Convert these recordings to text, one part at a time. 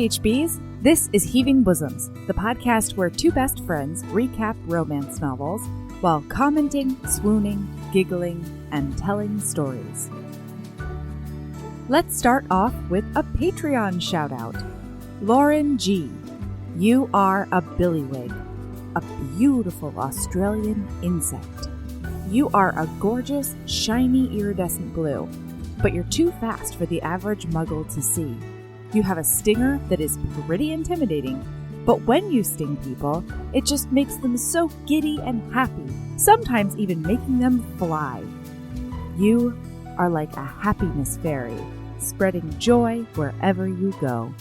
HBs, this is Heaving Bosoms, the podcast where two best friends recap romance novels while commenting, swooning, giggling, and telling stories. Let's start off with a Patreon shout-out. Lauren G. You are a billywig, a beautiful Australian insect. You are a gorgeous, shiny, iridescent blue, but you're too fast for the average muggle to see. You have a stinger that is pretty intimidating, but when you sting people, it just makes them so giddy and happy, sometimes even making them fly. You are like a happiness fairy, spreading joy wherever you go.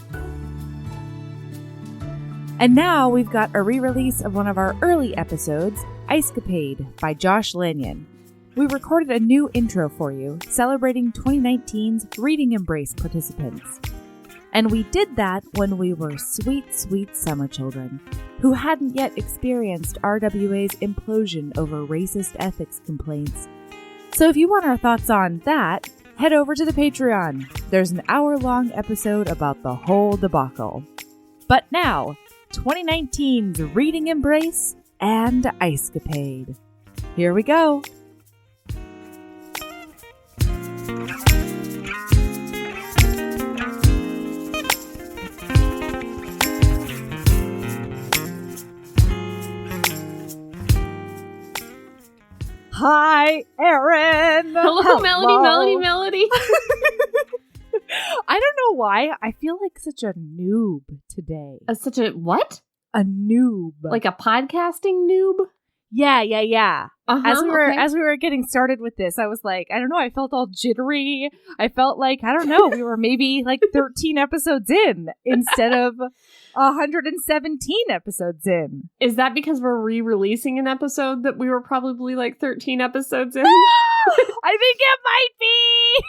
And now we've got a re-release of one of our early episodes, Icecapade by Josh Lanyon. We recorded a new intro for you, celebrating 2019's Reading Embrace participants. And we did that when we were sweet, sweet summer children, who hadn't yet experienced RWA's implosion over racist ethics complaints. So if you want our thoughts on that, head over to the Patreon. There's an hour-long episode about the whole debacle. But now, 2019's Reading Embrace and Icecapade. Here we go. Hi, Erin. Hello, Melody. I don't know why. I feel like such a noob today. Such a what? A noob. Like a podcasting noob? Yeah. Uh-huh, As we were getting started with this, I was like, I don't know, I felt all jittery. I felt like, I don't know, we were maybe like 13 episodes in instead of 117 episodes in. Is that because we're re-releasing an episode that we were probably like 13 episodes in? I think it might be.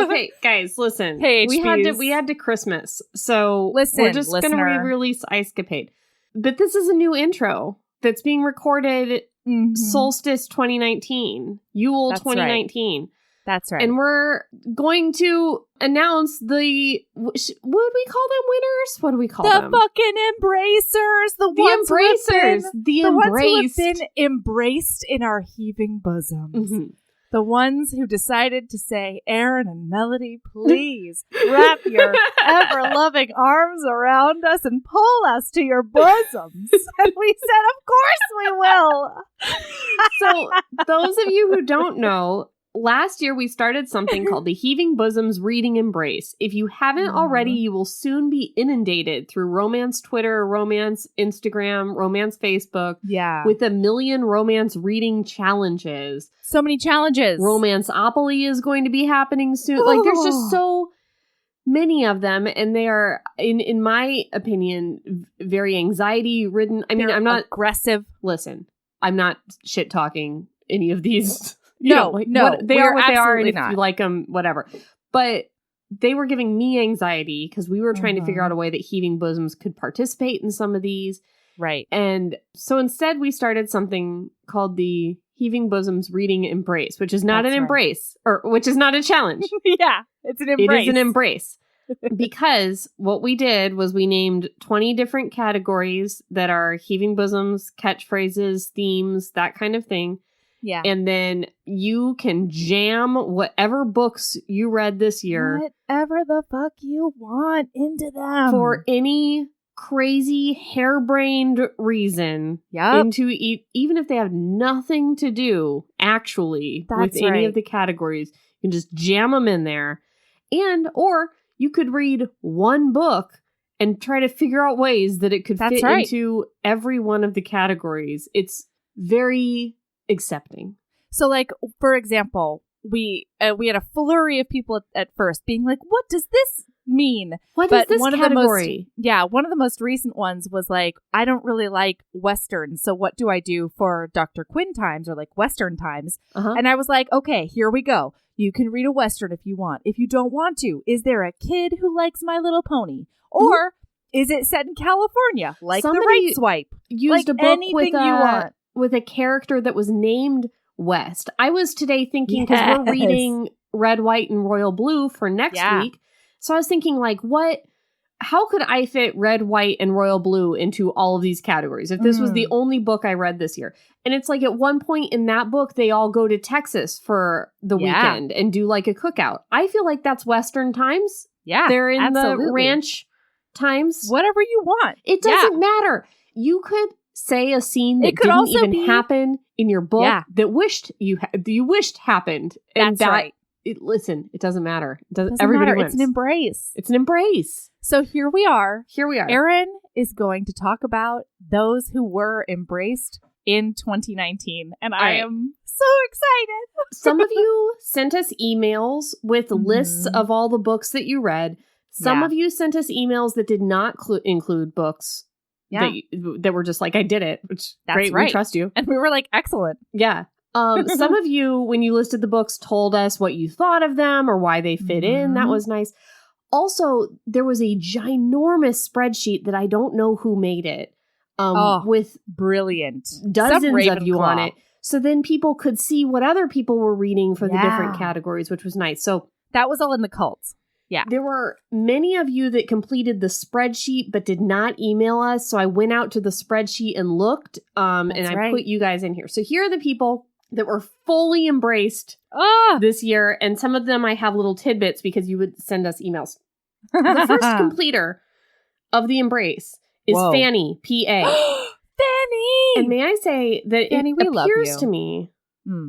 Okay, guys, listen. Hey, we had to Christmas, so we're just going to re-release Icecapade. But this is a new intro that's being recorded Solstice 2019, Yule That's 2019. Right. That's right. And we're going to announce what would we call them, winners? What do we call them? The fucking embracers. The ones embracers. who have been embraced in our heaving bosoms. Mm-hmm. The ones who decided to say, Erin and Melody, please wrap your ever-loving arms around us and pull us to your bosoms. And we said, of course we will. So those of you who don't know, last year we started something called the Heaving Bosoms Reading Embrace. If you haven't already, you will soon be inundated through romance Twitter, romance Instagram, romance Facebook. Yeah. With a million romance reading challenges. So many challenges. Romanceopoly is going to be happening soon. Like, there's just so many of them, and they are, in my opinion, very anxiety-ridden. I mean, I'm not aggressive. Listen, I'm not shit-talking any of these. They are what they are, and if not. you like them, whatever. But they were giving me anxiety because we were trying to figure out a way that Heaving Bosoms could participate in some of these. Right. And so instead we started something called the Heaving Bosoms Reading Embrace, which is not an embrace, or which is not a challenge. Yeah, it's an embrace. It is an embrace. Because what we did was we named 20 different categories that are Heaving Bosoms, catchphrases, themes, that kind of thing. Yeah. And then you can jam whatever books you read this year. Whatever the fuck you want into them. For any crazy, harebrained reason. Yep. Into even if they have nothing to do, actually, with any of the categories. You can just jam them in there. Or you could read one book and try to figure out ways that it could fit into every one of the categories. It's very accepting. So, like, for example, we had a flurry of people at first being like, what does this mean? What is this category? One of the most recent ones was like, I don't really like Westerns, so what do I do for Dr. Quinn times or like Western times? And I was like, okay, here we go. You can read a Western if you want. If you don't want to, is there a kid who likes My Little Pony? Or is it set in California? Like The Right Swipe? Used a book with a character that was named West. I was today thinking, because we're reading Red, White, and Royal Blue for next week. So I was thinking, like, what how could I fit red, white, and royal blue into all of these categories if this was the only book I read this year? And it's like at one point in that book, they all go to Texas for the weekend and do like a cookout. I feel like that's Western times. Yeah, they're in the ranch times. Whatever you want. It doesn't matter. You could say a scene that didn't even happen in your book that you wished happened. And that's right. Listen, it doesn't matter. It doesn't everybody matter. Wins. It's an embrace. It's an embrace. So here we are. Erin is going to talk about those who were embraced in 2019. And I am so excited. Some of you sent us emails with lists of all the books that you read. Some of you sent us emails that did not include books that were just like, I did it. Which, that's great, right. We trust you. And we were like, excellent. Yeah. Some of you, when you listed the books, told us what you thought of them or why they fit in. That was nice. Also, there was a ginormous spreadsheet that I don't know who made it. With brilliant dozens of you on it. So then people could see what other people were reading for the different categories, which was nice. So that was all in the cults. Yeah. There were many of you that completed the spreadsheet but did not email us. So I went out to the spreadsheet and looked and I put you guys in here. So here are the people that were fully embraced this year. And some of them I have little tidbits because you would send us emails. The first completer of the embrace is Fanny, P.A. Fanny! And may I say that Fanny, it appears to me,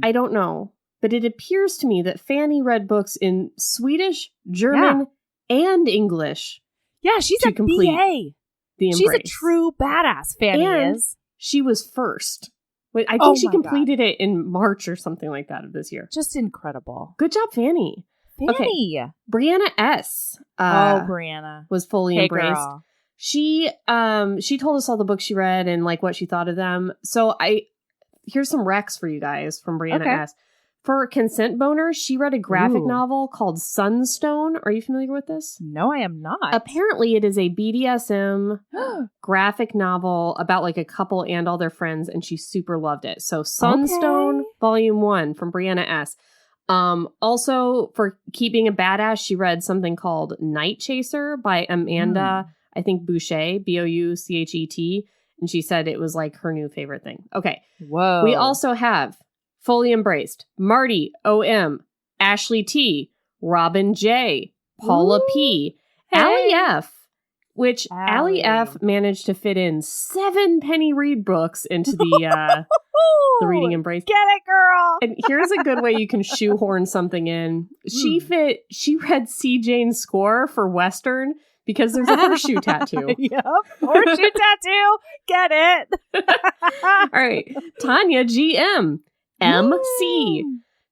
I don't know, but it appears to me that Fanny read books in Swedish, German, and English. Yeah, she's a BA. She's a true badass, Fanny is. She was first. I think she completed it in March or something like that of this year. Just incredible. Good job, Fanny. Fanny. Okay. Brianna S. Brianna. Was fully embraced. Girl. She told us all the books she read and like what she thought of them. So here's some recs for you guys from Brianna S. For consent boners, she read a graphic novel called Sunstone. Are you familiar with this? No, I am not. Apparently, it is a BDSM graphic novel about like a couple and all their friends, and she super loved it. So Sunstone, Volume 1 from Brianna S. Also, for keeping a badass, she read something called Night Chaser by Amanda, I think Bouchet, Bouchet, and she said it was like her new favorite thing. Okay. Whoa. We also have fully embraced Marty O.M., Ashley T., Robin J., Paula P., Allie F., which Allie F. managed to fit in 7 Penny Reed books into the reading embrace. Get it, girl! And here's a good way you can shoehorn something in. She read C. Jane's score for Western because there's a horseshoe tattoo. Yep. Horseshoe tattoo. Get it. All right. Tanya G.M., M.C.,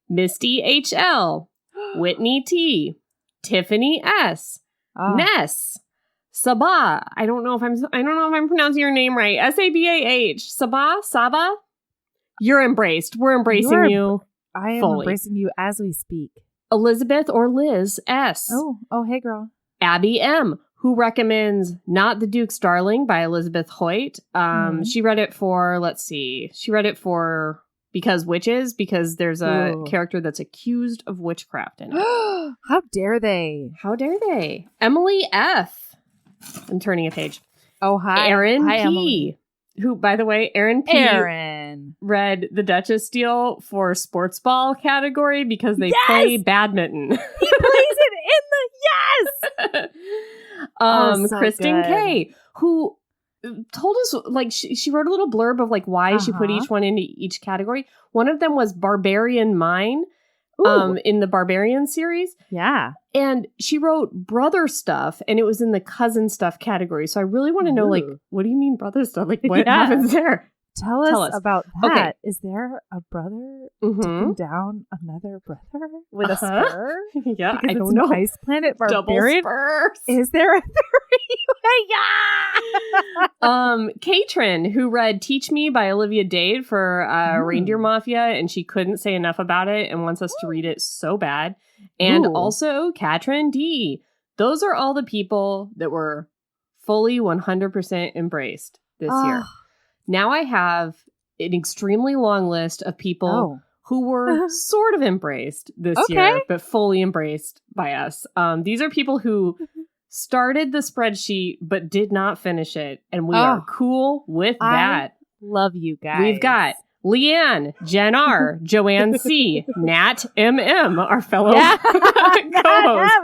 Misty H.L., Whitney T., Tiffany S., Ness, Sabah. I don't know if I'm pronouncing your name right. S-A-B-A-H. Saba. You're embraced. We're embracing you. I am fully. Embracing you as we speak. Elizabeth or Liz S. Oh, hey, girl. Abby M., who recommends Not the Duke's Darling by Elizabeth Hoyt. She read it for, because there's a character that's accused of witchcraft in it. How dare they? Emily F. I'm turning a page. Oh, hi. Erin P. Emily. Who, by the way, Erin P. read The Duchess Deal for sports ball category because they play badminton. He plays it in the so Kristen K., who told us, like, she wrote a little blurb of, like, why she put each one into each category. One of them was Barbarian Mine in the Barbarian series. Yeah. And she wrote brother stuff, and it was in the cousin stuff category. So I really want to know, like, what do you mean brother stuff? Like, what happens there? Tell us about that. Okay. Is there a brother taking down another brother with a spur? Yeah, because I don't know. Ice Planet Barbarian. Double spurs. Is there a Katrin, who read Teach Me by Olivia Dade for Reindeer Mafia, and she couldn't say enough about it and wants us to read it so bad. And also Katrin D. Those are all the people that were fully 100% embraced this year. Now I have an extremely long list of people who were sort of embraced this year, but fully embraced by us. These are people who started the spreadsheet but did not finish it. And we are cool with that. Love you guys. We've got Leanne, Jen R, Joanne C, Nat MM, our fellow co-host,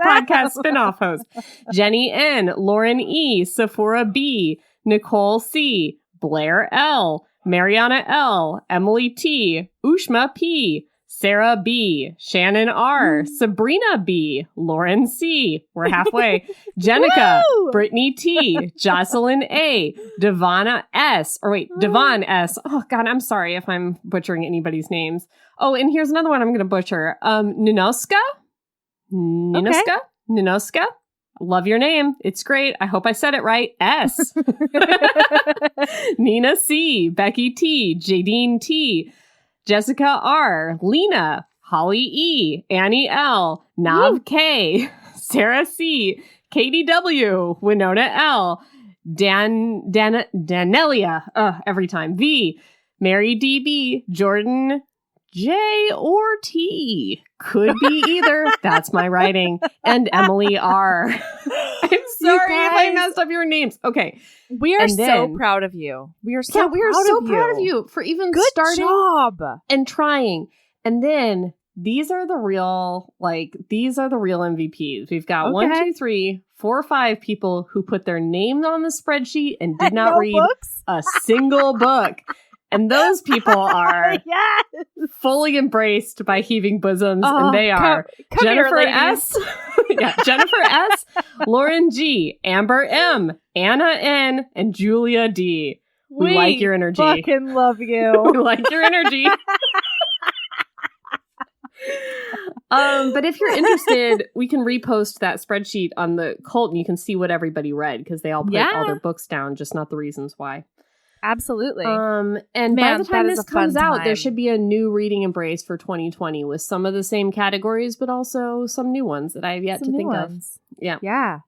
podcast spinoff host, Jenny N, Lauren E, Sephora B, Nicole C, Blair L, Mariana L, Emily T, Ushma P, Sarah B, Shannon R, Sabrina B, Lauren C, we're halfway, Jenica, Brittany T, Jocelyn A, Devon S. Oh, God, I'm sorry if I'm butchering anybody's names. Oh, and here's another one I'm going to butcher. Ninoska? Love your name. It's great. I hope I said it right. S. Nina C, Becky T, Jadine T, Jessica R, Lena, Holly E, Annie L, Nav K, Sarah C, Katie W, Winona L, Danelia, every time, V, Mary DB, Jordan J or T. Could be either. That's my writing. And Emily R. I'm sorry if I messed up your names. Okay. We are so proud of you. We are so proud of you for even starting and trying. And then these are the real MVPs. We've got 1, 2, 3, 4, 5 people who put their names on the spreadsheet and did not read a single book. And those people are fully embraced by heaving bosoms, and they are Jennifer S. Jennifer S., Lauren G., Amber M., Anna N., and Julia D. We like your energy. Fucking love you. We like your energy. But if you're interested, we can repost that spreadsheet on the cult, and you can see what everybody read because they all put all their books down, just not the reasons why. Absolutely. And by the time this comes out, there should be a new reading embrace for 2020 with some of the same categories, but also some new ones that I have yet to think of. Yeah. Yeah.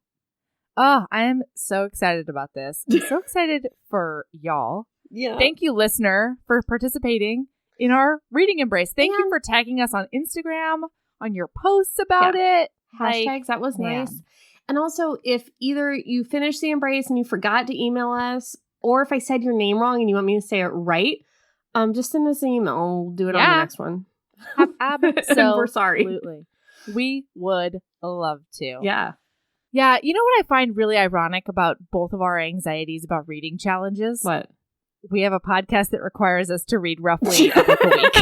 Oh, I am so excited about this. I'm so excited for y'all. Yeah. Thank you, listener, for participating in our reading embrace. Thank you for tagging us on Instagram, on your posts about it. Hashtags, that was nice. And also, if either you finished the embrace and you forgot to email us, or if I said your name wrong and you want me to say it right, just send us an email. We'll do it on the next one. Absolutely. We're sorry. We would love to. Yeah. Yeah. You know what I find really ironic about both of our anxieties about reading challenges? What? We have a podcast that requires us to read roughly a book a week.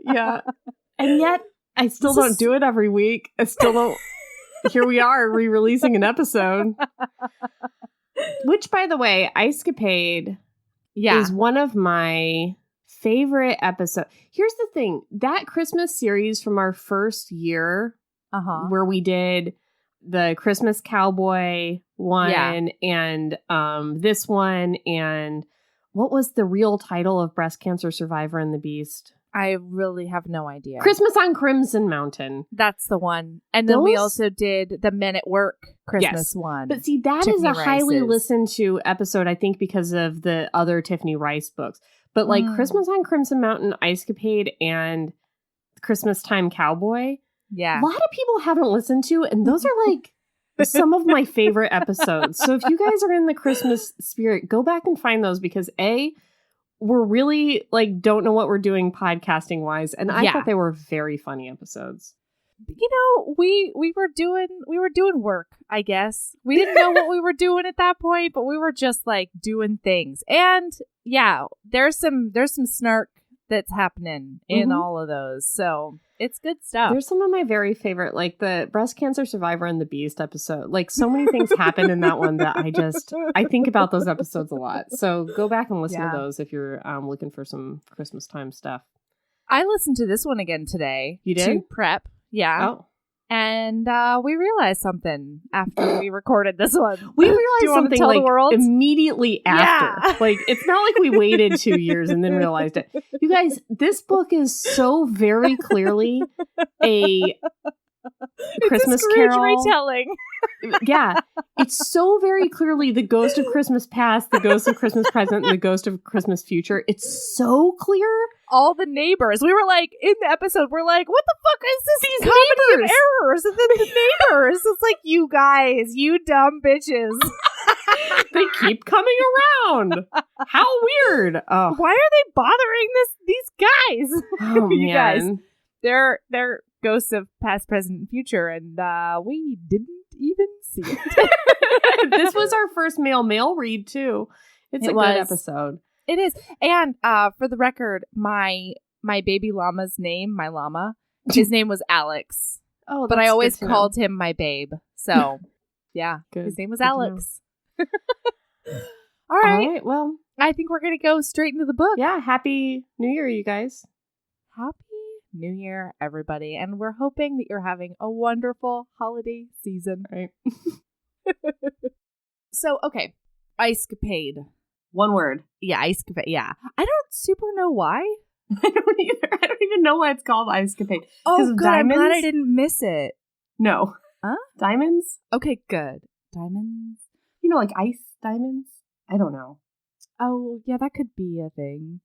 Yeah. And yet, I still don't do it every week. I still don't. Here we are re-releasing an episode. Which, by the way, Icecapade is one of my favorite episodes. Here's the thing. That Christmas series from our first year, where we did the Christmas Cowboy one and this one, and what was the real title of Breast Cancer Survivor and the Beast? I really have no idea. Christmas on Crimson Mountain. That's the one. And then we also did the Men at Work Christmas one. But see, that is a highly listened to episode, I think, because of the other Tiffany Rice books. But like Christmas on Crimson Mountain, Icecapade, and Christmas Time Cowboy, a lot of people haven't listened to, and those are like some of my favorite episodes. So if you guys are in the Christmas spirit, go back and find those because we're really like don't know what we're doing podcasting wise, and I thought they were very funny episodes. You know, we were doing work, I guess. We didn't know what we were doing at that point, but we were just like doing things. And there's some snark that's happening in all of those. So it's good stuff. There's some of my very favorite, like the Breast Cancer Survivor and the Beast episode. Like so many things happen in that one that I think about those episodes a lot. So go back and listen to those if you're looking for some Christmas time stuff. I listened to this one again today. You did? To prep. Yeah. Oh. And we realized something after we recorded this one. We realized something tell like the world? Immediately after. Yeah. Like it's not like we waited 2 years and then realized it. You guys, this book is so very clearly a Christmas Scrooge Carol retelling. Yeah, it's so very clearly the ghost of Christmas past, the ghost of Christmas present, and the ghost of Christmas future. It's so clear. All the neighbors. We were like, in the episode, we're like, what the fuck is this? These comedy neighbors. of errors. And then the neighbors. It's like, you guys, you dumb bitches. They keep coming around. How weird. Oh. Why are they bothering these guys? Oh, You guys. man. They're ghosts of past, present, and future, and we didn't even see it. This was our first male read, too. It's a good episode. It is. And for the record, my baby llama's name, my llama, his name was Alex. Oh, but I always called him my babe. So, yeah, good. His name was Good Alex. All right. Well, I think we're going to go straight into the book. yeah, Happy New Year, you guys. Happy New Year, everybody. And we're hoping that you're having a wonderful holiday season. Right. So, okay. Icecapade. One word. Yeah, Icecapade. Yeah. I don't super know why. I don't either. I don't even know why it's called Icecapade. Oh, good. I'm glad I diamonds? didn't miss it. No. Huh? Diamonds? Okay, good. Diamonds? You know, like ice diamonds? I don't know. Oh, yeah, that could be a thing.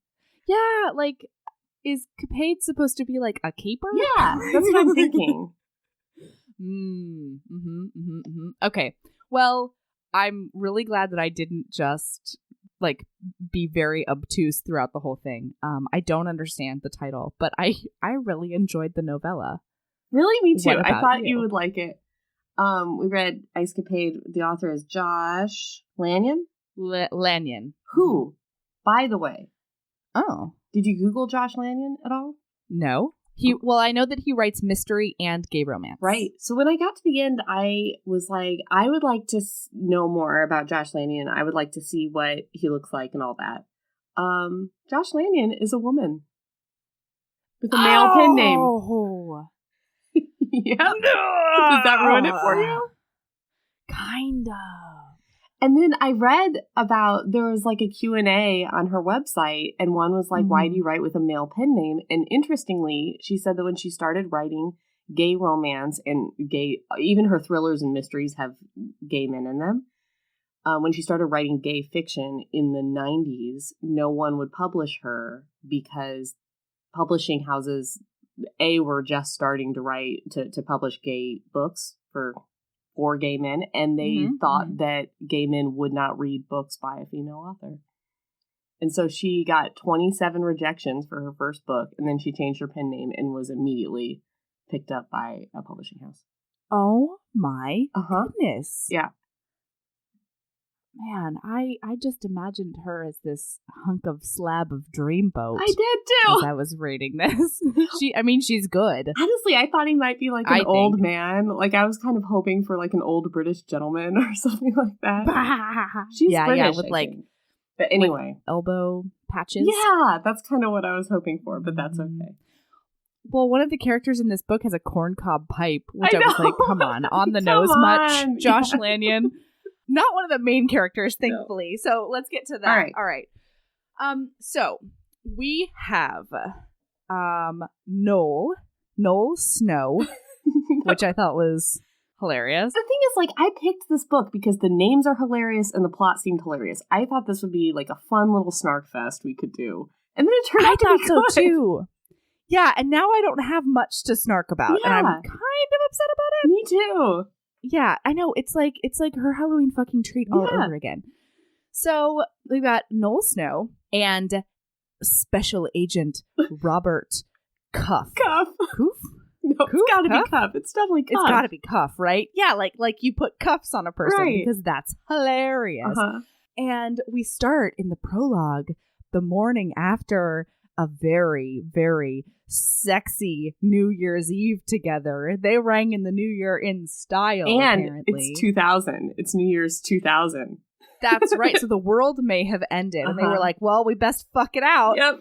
Yeah, like, is capade supposed to be like a caper? Yeah, that's what I'm thinking. Okay, well, I'm really glad that I didn't just, like, be very obtuse throughout the whole thing. I don't understand the title, but I really enjoyed the novella. Really? Me too. What I about thought you? you would like it. We read Icecapade. The author is Josh Lanyon. Lanyon. Who, by the way, Oh. did you Google Josh Lanyon at all? No. Well, I know that he writes mystery and gay romance. Right. So when I got to the end, I was like, I would like to know more about Josh Lanyon. I would like to see what he looks like and all that. Josh Lanyon is a woman with a male pen name. Oh. Yep. Does that ruin it for you? Kind of. And then I read about, there was like a Q&A on her website, and one was like, why do you write with a male pen name? And interestingly, she said that when she started writing gay romance and gay, even her thrillers and mysteries have gay men in them. When she started writing gay fiction in the 90s, no one would publish her because publishing houses, were just starting to write, to publish gay books for gay men, and they thought that gay men would not read books by a female author. And so she got 27 rejections for her first book, and then she changed her pen name and was immediately picked up by a publishing house. Oh my goodness. Yeah. Man, I just imagined her as this hunk of slab of dreamboat. I did too. As I was reading this. She's good. Honestly, I thought he might be like an old man. Like, I was kind of hoping for like an old British gentleman or something like that. She's British, with I like, think. But anyway, elbow patches. Yeah, that's kind of what I was hoping for, but that's okay. Well, one of the characters in this book has a corncob pipe, which I was like, come on the Come nose on. much, Josh Lanyon. Not one of the main characters, thankfully. No. So let's get to that. All right. So we have Noel Snow, which I thought was hilarious. The thing is, like, I picked this book because the names are hilarious and the plot seemed hilarious. I thought this would be like a fun little snark fest we could do, and then it turned out to be so good. too. Yeah, and now I don't have much to snark about, and I'm kind of upset about it. Me too. Yeah, I know. It's like her Halloween fucking treat all over again. So we've got Noel Snow and Special Agent Robert Cuff. Cuff. Coof? No, it's gotta be Cuff. It's definitely Cuff. It's gotta be Cuff, right? Yeah, like you put cuffs on a person because that's hilarious. And we start in the prologue the morning after a very, very sexy New Year's Eve together. They rang in the New Year in style, and apparently. It's 2000. It's New Year's 2000. That's right. So the world may have ended. And they were like, well, we best fuck it out. Yep.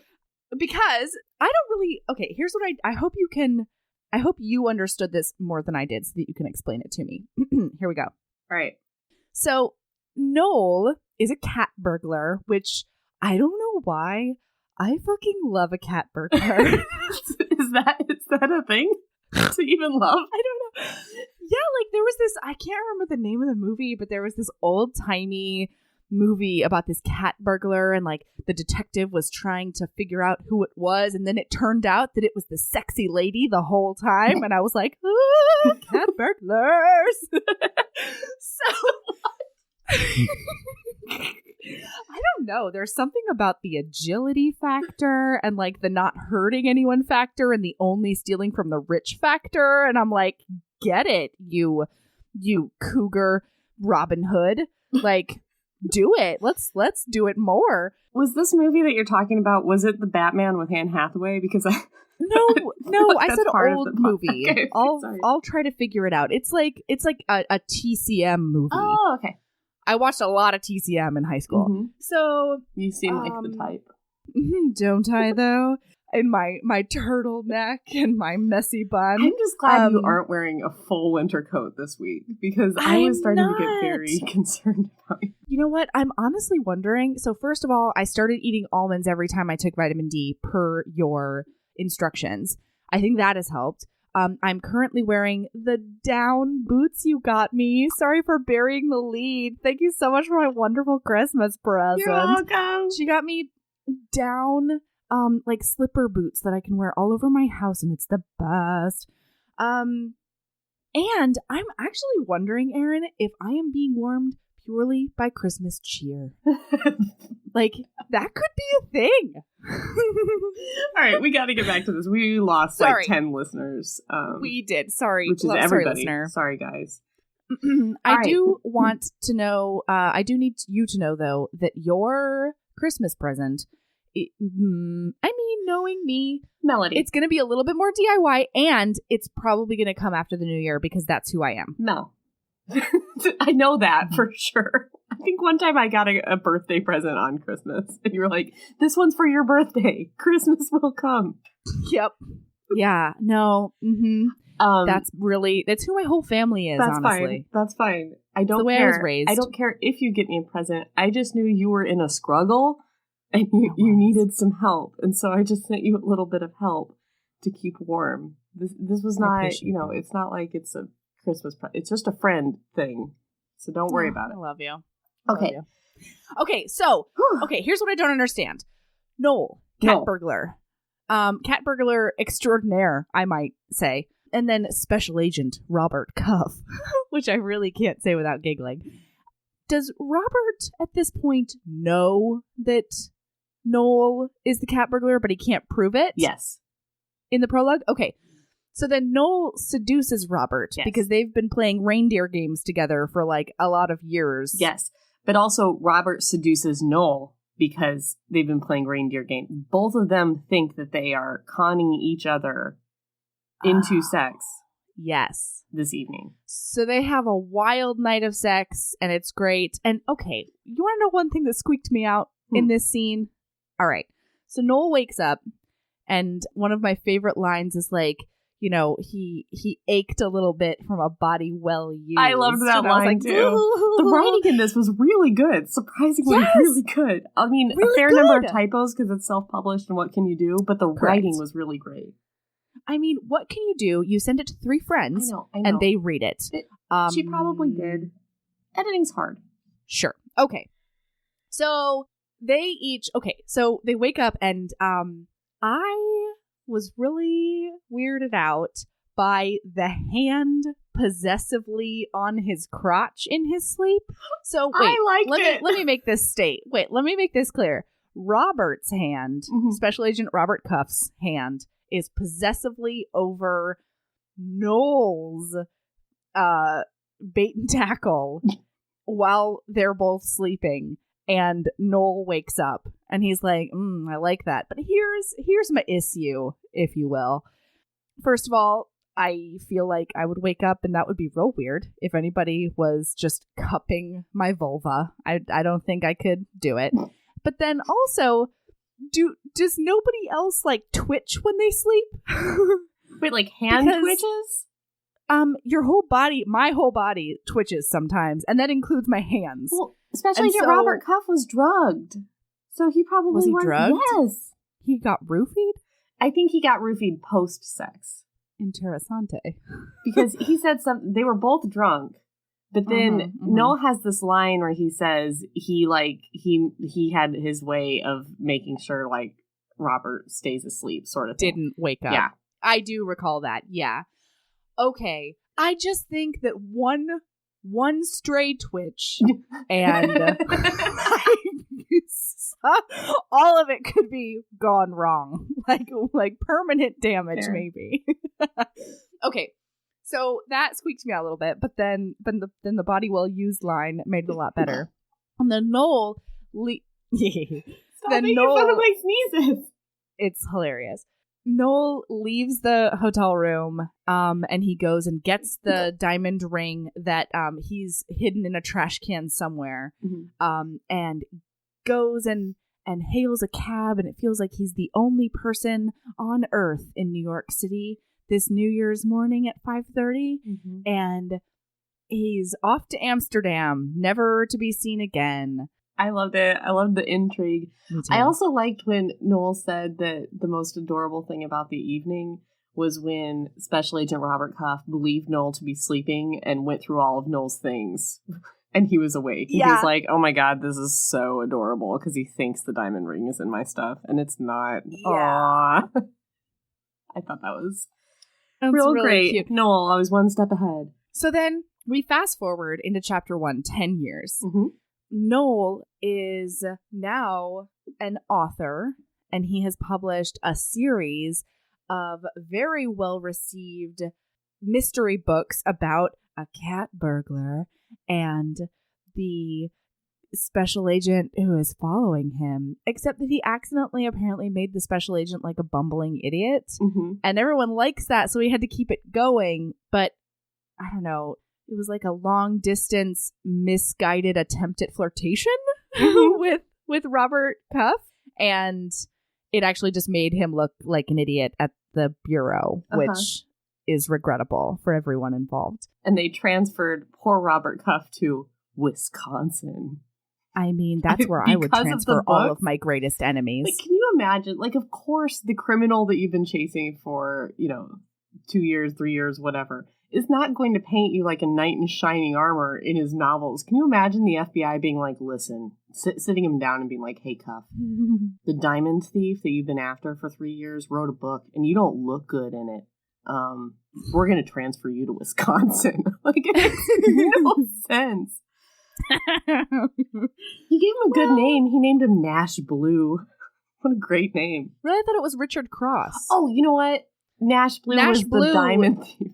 Because I don't really... Okay, here's what I hope you can... I hope you understood this more than I did so that you can explain it to me. Here we go. All right. So Noel is a cat burglar, which I don't know why... I fucking love a cat burglar. Is that a thing? to even love? I don't know. Yeah, like there was this, I can't remember the name of the movie, but there was this old-timey movie about this cat burglar, and like the detective was trying to figure out who it was, and then it turned out that it was the sexy lady the whole time, and I was like, cat burglars. So I don't know. There's something about the agility factor and like the not hurting anyone factor and the only stealing from the rich factor. And I'm like, get it, you cougar Robin Hood. Like, do it. Let's do it more. Was this movie that you're talking about, was it the Batman with Anne Hathaway? Because No, I said old movie. Okay, I'll try to figure it out. It's like a TCM movie. Oh, okay. I watched a lot of TCM in high school. Mm-hmm. So you seem like the type. Don't I though? In my turtleneck and my messy bun. I'm just glad you aren't wearing a full winter coat this week, because I was starting to get very concerned about you. You know what? I'm honestly wondering. So first of all, I started eating almonds every time I took vitamin D per your instructions. I think that has helped. I'm currently wearing the down boots you got me. Sorry for burying the lead. Thank you so much for my wonderful Christmas present. You're welcome. She got me down like slipper boots that I can wear all over my house, and it's the best. And I'm actually wondering, Erin, if I am being warmed purely by Christmas cheer. Like, that could be a thing. All right, we got to get back to this. We lost like 10 listeners. We did. Sorry. Which is everybody. sorry, Listener. Sorry, guys. I do want to know, I do need you to know, though, that your Christmas present, knowing me, Melody, it's going to be a little bit more DIY, and it's probably going to come after the new year because that's who I am. Mel. I know that for sure. I think one time I got a birthday present on Christmas, and you were like, this one's for your birthday. Christmas will come. Yep. Yeah. No. Mm-hmm. That's who my whole family is, that's honestly. Fine. That's fine. I don't the way care. I was raised. I don't care if you get me a present. I just knew you were in a struggle and you needed some help. And so I just sent you a little bit of help to keep warm. This was not, it's not like it's a Christmas present. It's just a friend thing. So don't worry about it. I love you. Okay. Okay, so, here's what I don't understand. Noel, cat burglar. Cat burglar extraordinaire, I might say. And then Special Agent Robert Cuff, which I really can't say without giggling. Does Robert, at this point, know that Noel is the cat burglar, but he can't prove it? Yes. In the prologue? Okay. So then Noel seduces Robert because they've been playing reindeer games together for like a lot of years. Yes. But also Robert seduces Noel because they've been playing reindeer games. Both of them think that they are conning each other into sex. Yes. This evening. So they have a wild night of sex, and it's great. And okay, you want to know one thing that squeaked me out in this scene? All right. So Noel wakes up, and one of my favorite lines is like, he ached a little bit from a body well used. I loved that line too. The writing in this was really good. Surprisingly really good. I mean, really a fair number of typos because it's self-published and what can you do? But the writing was really great. I mean, what can you do? You send it to 3 friends I know. and they read it. She probably did. Editing's hard. Sure. Okay. So they wake up and I was really weirded out by the hand possessively on his crotch in his sleep. So wait, let me make this clear. Robert's hand, Special Agent Robert Cuff's hand, is possessively over Noel's bait and tackle while they're both sleeping. And Noel wakes up and he's like, I like that. But here's my issue, if you will. First of all, I feel like I would wake up and that would be real weird if anybody was just cupping my vulva. I don't think I could do it. But then also, does nobody else like twitch when they sleep? Wait, like hand twitches? Your whole body, my whole body twitches sometimes, and that includes my hands. Well, especially if Robert Cuff was drugged. So he probably was drugged? Yes. He got roofied? I think he got roofied post-sex. Interessante. Because he said something, they were both drunk. But then Noel has this line where he says he had his way of making sure like Robert stays asleep, sort of thing. Didn't wake up. Yeah. I do recall that. Yeah. Okay. I just think that one stray twitch and all of it could be gone wrong. Like permanent damage, maybe. Okay. So that squeaked me out a little bit, but then the body well used line made it a lot better. And then Noel Stop making fun of my sneezes. It's hilarious. Noel leaves the hotel room and he goes and gets the diamond ring that he's hidden in a trash can somewhere, and goes and hails a cab, and it feels like he's the only person on earth in New York City this New Year's morning at 5:30, and he's off to Amsterdam, never to be seen again. I loved it. I loved the intrigue. I also liked when Noel said that the most adorable thing about the evening was when Special Agent Robert Cuff believed Noel to be sleeping and went through all of Noel's things. And he was awake. Yeah. He was like, oh my God, this is so adorable, because he thinks the diamond ring is in my stuff, and it's not. Yeah. Aww. I thought that was real really great. Cute. Noel, I was one step ahead. So then we fast forward into chapter 1, 10 years. Noel is now an author, and he has published a series of very well-received mystery books about a cat burglar and the special agent who is following him, except that he accidentally apparently made the special agent like a bumbling idiot, and everyone likes that, so he had to keep it going. But I don't know, it was like a long distance misguided attempt at flirtation with Robert Cuff, and it actually just made him look like an idiot at the bureau, which is regrettable for everyone involved. And they transferred poor Robert Cuff to Wisconsin. I mean, that's where I would transfer all of my greatest enemies. Like, can you imagine? Like, of course, the criminal that you've been chasing for, 2 years, 3 years, whatever, is not going to paint you like a knight in shining armor in his novels. Can you imagine the FBI being like, listen, sitting him down and being like, hey, Cuff, the diamond thief that you've been after for 3 years wrote a book, and you don't look good in it. We're going to transfer you to Wisconsin. Like, it makes no sense. He gave him a good name. He named him Nash Blue. What a great name. Really? I thought it was Richard Cross. Oh, you know what? Nash Blue was the diamond thief.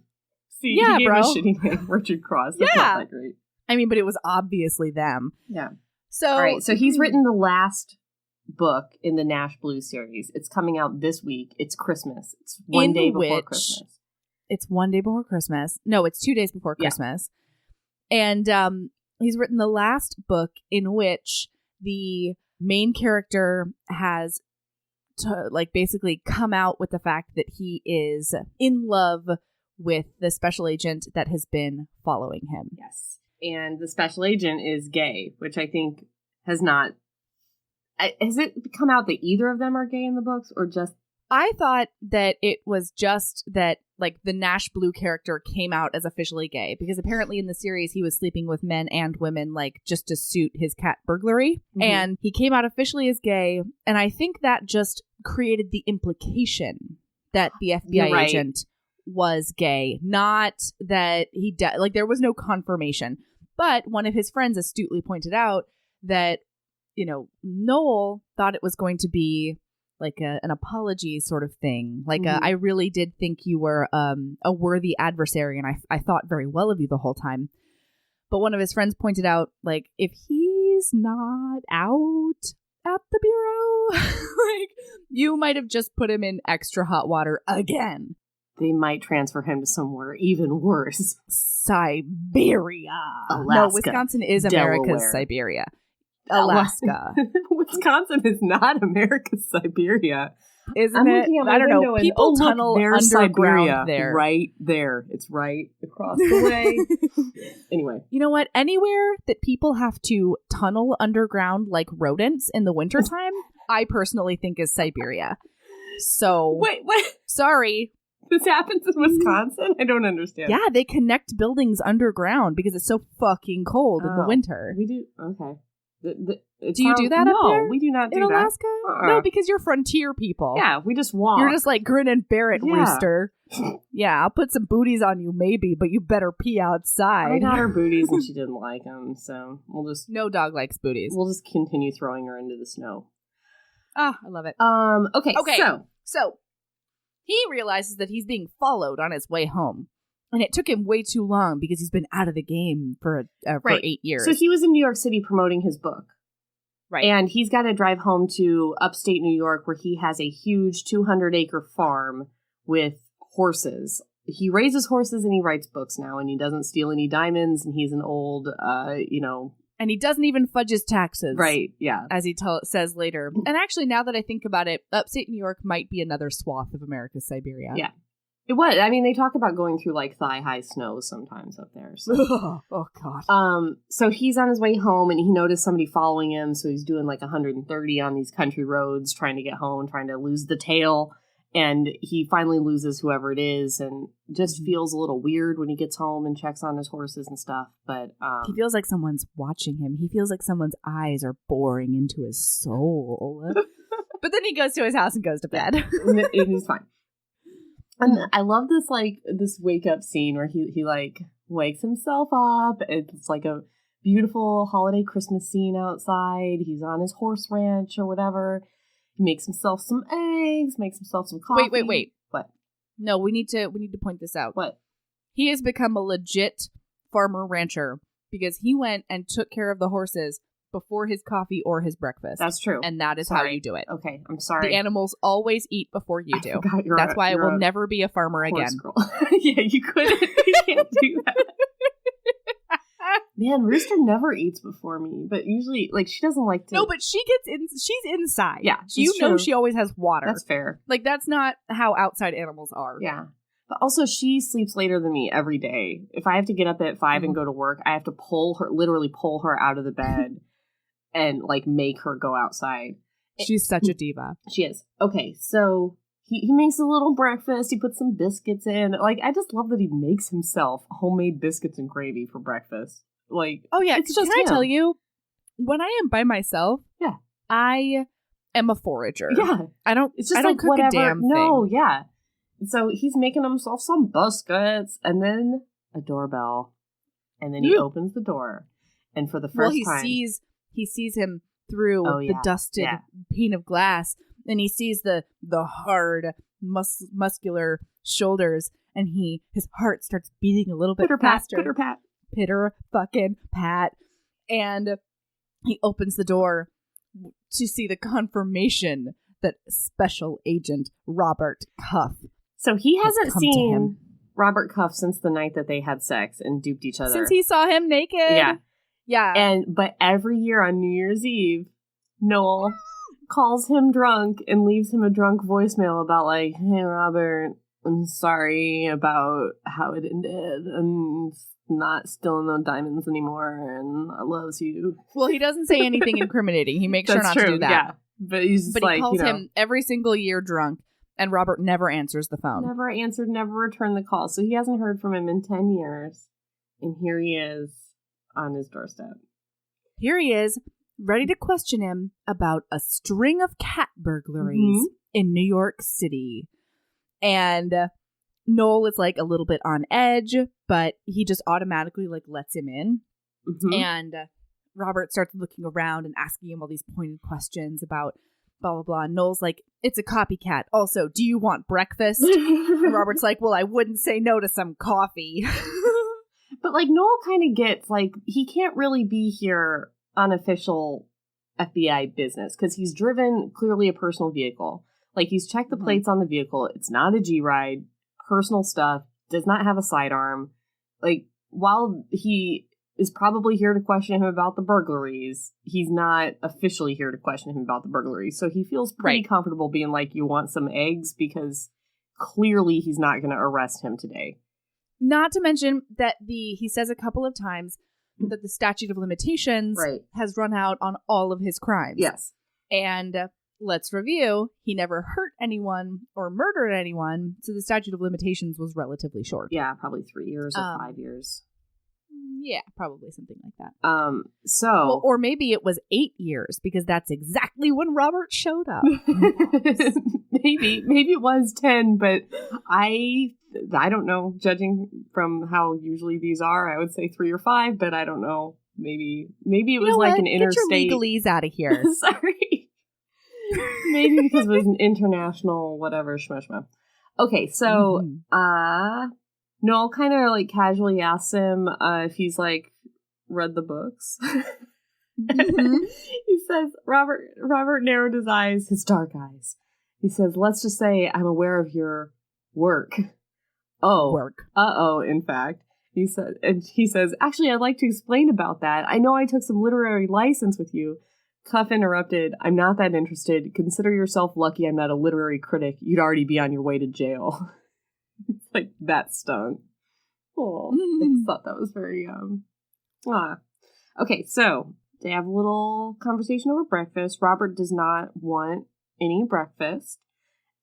See, yeah, he gave him a shitty name, Richard Cross. That's not that great. I mean, but it was obviously them. Yeah. So, all right, so he's written the last book in the Nash Blue series. It's coming out this week. It's Christmas. It's one day before Christmas. It's 1 day before Christmas. No, it's 2 days before Christmas. And he's written the last book in which the main character has basically come out with the fact that he is in love with the special agent that has been following him. Yes. And the special agent is gay, which I think has not... Has it come out that either of them are gay in the books, or just... I thought that it was just that, like, the Nash Blue character came out as officially gay, because apparently in the series he was sleeping with men and women, like, just to suit his cat burglary. And he came out officially as gay, and I think that just created the implication that the FBI agent was gay. Not that he... there was no confirmation. But one of his friends astutely pointed out that, Noel thought it was going to be like an apology sort of thing. Like, I really did think you were a worthy adversary, and I thought very well of you the whole time. But one of his friends pointed out, like, if he's not out at the bureau, like, you might have just put him in extra hot water again. They might transfer him to somewhere even worse. Siberia. Alaska. No, Wisconsin is America's Delaware. Siberia. Alaska. Wisconsin is not America's Siberia. Isn't it? I don't know. People tunnel underground Siberia there. Right there. It's right across the way. Anyway. You know what? Anywhere that people have to tunnel underground like rodents in the wintertime, I personally think is Siberia. So, wait. Sorry. This happens in Wisconsin? I don't understand. Yeah, they connect buildings underground because it's so fucking cold in the winter. We do? Okay. Do you do that up there? No, we do not do in that. Alaska? No, because you're frontier people. Yeah, we just walk. You're just like grin and bear it, rooster. Yeah, I'll put some booties on you maybe, but you better pee outside. I got her booties and she didn't like them, so we'll just... No dog likes booties. We'll just continue throwing her into the snow. Ah, I love it. Okay, so he realizes that he's being followed on his way home. And it took him way too long because he's been out of the game for 8 years. So he was in New York City promoting his book. Right. And he's got to drive home to upstate New York where he has a huge 200-acre farm with horses. He raises horses and he writes books now, and he doesn't steal any diamonds, and he's an old, And he doesn't even fudge his taxes. Right, yeah. As he says later. And actually, now that I think about it, upstate New York might be another swath of America's Siberia. Yeah. It was. I mean, they talk about going through, like, thigh-high snow sometimes up there. So. Oh, God. So he's on his way home, and he noticed somebody following him, so he's doing, like, 130 on these country roads, trying to get home, trying to lose the tail, and he finally loses whoever it is, and just feels a little weird when he gets home and checks on his horses and stuff, but... he feels like someone's watching him. He feels like someone's eyes are boring into his soul. But then he goes to his house and goes to bed. And he's fine. And I love this wake up scene where he wakes himself up. It's like a beautiful holiday Christmas scene outside. He's on his horse ranch or whatever. He makes himself some eggs, makes himself some coffee. Wait. What? No, we need to point this out. What? He has become a legit farmer rancher because he went and took care of the horses before his coffee or his breakfast. That's true. And that is how you do it. Okay, I'm sorry. The animals always eat before you do. That's why I will never be a farmer again. Yeah, you couldn't. You can't do that. Man, Rooster never eats before me, but usually, like, she doesn't like to... No, but she gets in. She's inside. Yeah, you know she always has water. That's fair. Like, that's not how outside animals are. Yeah. But also, she sleeps later than me every day. If I have to get up at 5 and go to work, I have to literally pull her out of the bed and, like, make her go outside. She's such a diva. She is. Okay, so he makes a little breakfast. He puts some biscuits in. Like, I just love that he makes himself homemade biscuits and gravy for breakfast. Like, oh yeah, it's just. Can I tell you, when I am by myself, I am a forager. Yeah, I don't. It's just I don't like cook whatever. a damn thing. No, yeah. So he's making himself some biscuits, and then a doorbell, and then he opens the door, and for the first time, he sees him through the dusted pane of glass, and he sees the hard, muscular shoulders, and his heart starts beating a little bit faster. Pitter pat. Pitter fucking pat. And he opens the door to see the confirmation that Special Agent Robert Cuff. So he hasn't seen Robert Cuff since the night that they had sex and duped each other. Since he saw him naked. Yeah. But every year on New Year's Eve, Noel calls him drunk and leaves him a drunk voicemail about like, hey, Robert, I'm sorry about how it ended. I'm not stealing no diamonds anymore, and I loves you. Well, he doesn't say anything incriminating. He makes sure not to do that. Yeah. But he's just he calls him every single year drunk, and Robert never answers the phone. Never answered, never returned the call. So he hasn't heard from him in 10 years. And here he is on his doorstep. Here he is, ready to question him about a string of cat burglaries in New York City. And Noel is like a little bit on edge, but he just automatically like lets him in. And Robert starts looking around and asking him all these pointed questions about blah, blah, blah. And Noel's like, it's a copycat. Also, do you want breakfast? And Robert's like, well, I wouldn't say no to some coffee. But like Noel kind of gets like, he can't really be here on official FBI business because he's driven clearly a personal vehicle. Like he's checked the plates on the vehicle. It's not a G-Ride. Personal stuff, does not have a sidearm. Like, while he is probably here to question him about the burglaries, he's not officially here to question him about the burglaries. So he feels pretty comfortable being like, you want some eggs? Because clearly he's not going to arrest him today. Not to mention that he says a couple of times that the statute of limitations has run out on all of his crimes. Yes. And let's review. He never hurt anyone or murdered anyone, so the statute of limitations was relatively short. Yeah, probably 3 years or 5 years. Yeah, probably something like that. Well, or maybe it was 8 years, because that's exactly when Robert showed up. maybe it was 10, but I don't know. Judging from how usually these are, I would say 3 or 5, but I don't know. Maybe it was like an interstate. Get your legalese out of here. Sorry. Maybe because it was an international whatever shmushma. Okay, so Noel kind of like casually asks him if he's like read the books. He says, Robert narrowed his eyes, his dark eyes. He says, let's just say I'm aware of your work. Oh. Work. Uh-oh, in fact. He says, actually, I'd like to explain about that. I know I took some literary license with you. Cuff interrupted, I'm not that interested. Consider yourself lucky I'm not a literary critic. You'd already be on your way to jail. It's like, that stung. Oh, I just thought that was very, Okay, so they have a little conversation over breakfast. Robert does not want any breakfast.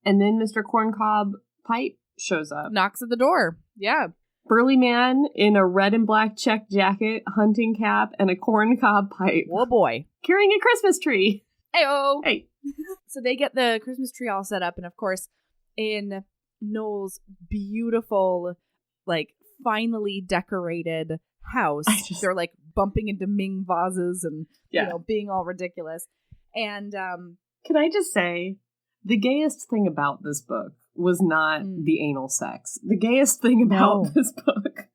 And then Mr. Corncob Pipe shows up. Knocks at the door. Yeah. Burly man in a red and black check jacket, hunting cap, and a corncob pipe. Oh boy. Carrying a Christmas tree. Hey-oh. Hey. So they get the Christmas tree all set up, and of course, in Noel's beautiful, like, finally decorated house, they're like bumping into Ming vases and, you know, being all ridiculous. And, can I just say, the gayest thing about this book was not the anal sex. The gayest thing about this book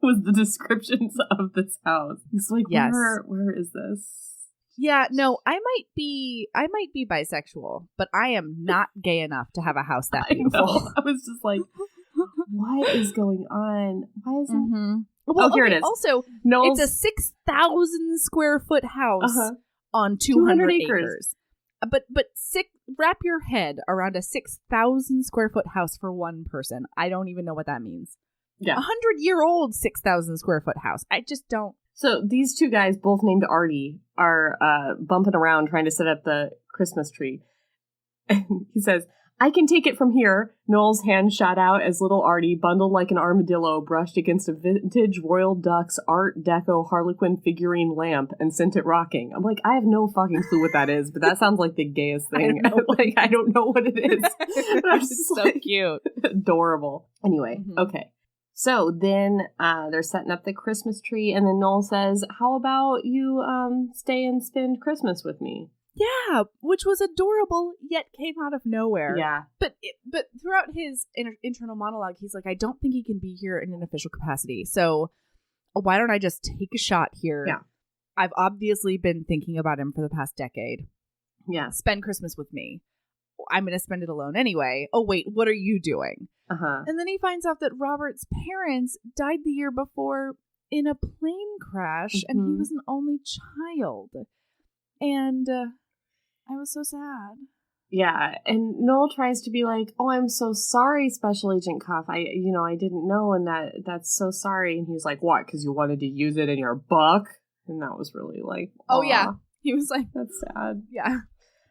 was the descriptions of this house. It's like, where is this? Yeah, no, I might be bisexual, but I am not gay enough to have a house that beautiful. I was just like, what is going on? Why is it? Well, here it is. Also, Noel's... it's a 6,000 square foot house on 200 acres. But wrap your head around a 6,000 square foot house for one person. I don't even know what that means. Yeah. 100-year-old 6,000 square foot house. I just don't. So these two guys, both named Artie, are bumping around trying to set up the Christmas tree. And he says, I can take it from here. Noel's hand shot out as little Artie, bundled like an armadillo, brushed against a vintage Royal Ducks Art Deco Harlequin figurine lamp and sent it rocking. I'm like, I have no fucking clue what that is, but that sounds like the gayest thing. I don't know what it is. It's so cute. Adorable. Anyway, okay. So then they're setting up the Christmas tree, and then Noel says, how about you stay and spend Christmas with me? Yeah, which was adorable, yet came out of nowhere. Yeah. But throughout his internal monologue, he's like, I don't think he can be here in an official capacity. So why don't I just take a shot here? Yeah. I've obviously been thinking about him for the past decade. Yeah. Spend Christmas with me. I'm going to spend it alone anyway. Oh, wait, what are you doing? And then he finds out that Robert's parents died the year before in a plane crash, and he was an only child. And I was so sad. Yeah, and Noel tries to be like, oh, I'm so sorry, Special Agent Cuff. I didn't know, and that's so sorry. And he was like, what, because you wanted to use it in your book? And that was really like, oh, yeah. He was like, that's sad. Yeah.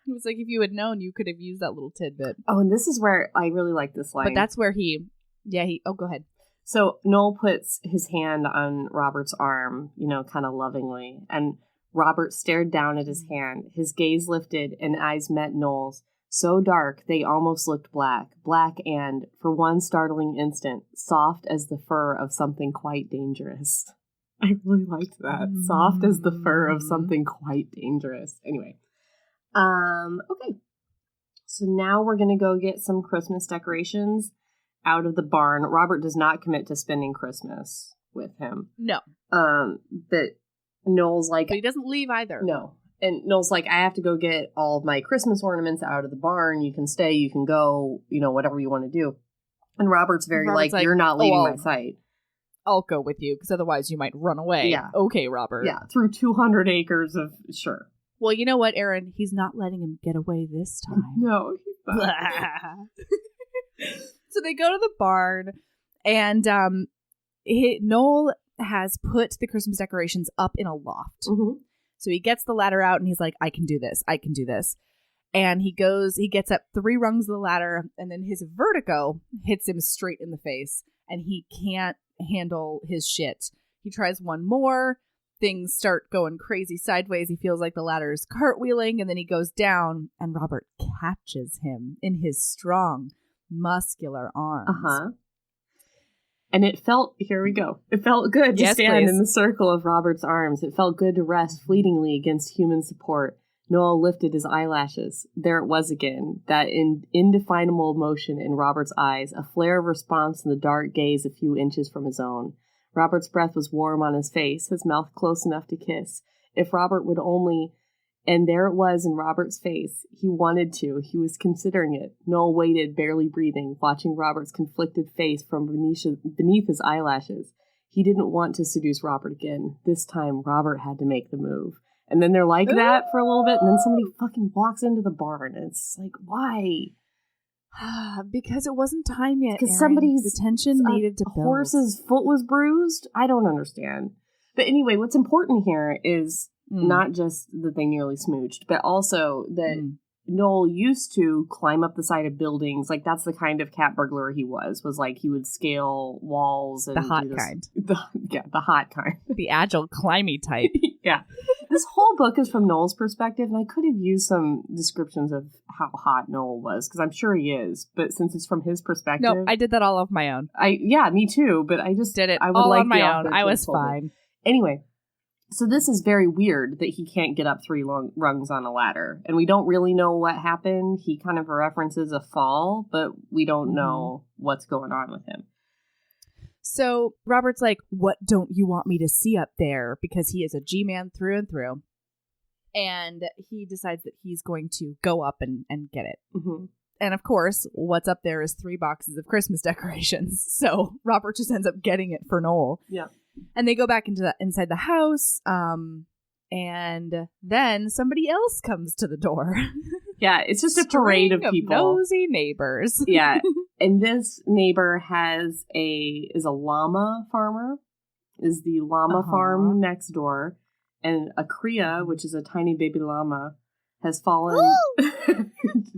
It was like, if you had known, you could have used that little tidbit. Oh, and this is where I really like this line. But that's where oh, go ahead. So Noel puts his hand on Robert's arm, kind of lovingly, and Robert stared down at his hand. His gaze lifted and eyes met Noel's, so dark they almost looked black and, for one startling instant, soft as the fur of something quite dangerous. I really liked that. Soft as the fur of something quite dangerous. Anyway. Okay. So now we're going to go get some Christmas decorations out of the barn. Robert does not commit to spending Christmas with him. No. But Noel's like... But he doesn't leave either. No. And Noel's like, I have to go get all of my Christmas ornaments out of the barn. You can stay, you can go, whatever you want to do. And Robert's very like, you're not leaving my sight. I'll go with you, because otherwise you might run away. Yeah. Okay, Robert. Yeah, through 200 acres of... Sure. Well, you know what, Erin? He's not letting him get away this time. No, he's not. So they go to the barn, and Noel has put the Christmas decorations up in a loft. So he gets the ladder out, and he's like, I can do this. And he gets up 3 rungs of the ladder, and then his vertigo hits him straight in the face, and he can't handle his shit. He tries one more. Things start going crazy sideways. He feels like the ladder is cartwheeling, and then he goes down, and Robert catches him in his strong, muscular arms. Uh-huh. And it felt good to stand in the circle of Robert's arms. It felt good to rest fleetingly against human support. Noel lifted his eyelashes. There it was again, that indefinable emotion in Robert's eyes, a flare of response in the dark gaze a few inches from his own. Robert's breath was warm on his face, his mouth close enough to kiss. If Robert would only... And there it was in Robert's face. He wanted to. He was considering it. Noel waited, barely breathing, watching Robert's conflicted face from beneath his eyelashes. He didn't want to seduce Robert again. This time, Robert had to make the move. And then they're like that for a little bit, and then somebody fucking walks into the barn, and it's like, why? Because it wasn't time yet. Because somebody's attention needed to build. Horse's foot was bruised? I don't understand. But anyway, what's important here is not just that they nearly smooched, but also that Noel used to climb up the side of buildings. Like, that's the kind of cat burglar he was like he would scale walls. And the hot kind. The hot kind. The agile, climby type. Yeah. This whole book is from Noel's perspective, and I could have used some descriptions of how hot Noel was, because I'm sure he is, but since it's from his perspective... No, I did that all off my own. Yeah, me too, but I just... Did it I would all like on my own. I was fine. Anyway, so this is very weird that he can't get up 3 rungs on a ladder, and we don't really know what happened. He kind of references a fall, but we don't know what's going on with him. So Robert's like, what don't you want me to see up there? Because he is a G-man through and through. And he decides that he's going to go up and get it. Mm-hmm. And of course, what's up there is 3 boxes of Christmas decorations. So Robert just ends up getting it for Noel. Yeah. And they go back inside the house. And then somebody else comes to the door. Yeah, it's just a parade of people. Nosy neighbors. Yeah. And this neighbor is a llama farmer, is the llama farm next door. And a cria, which is a tiny baby llama, has fallen.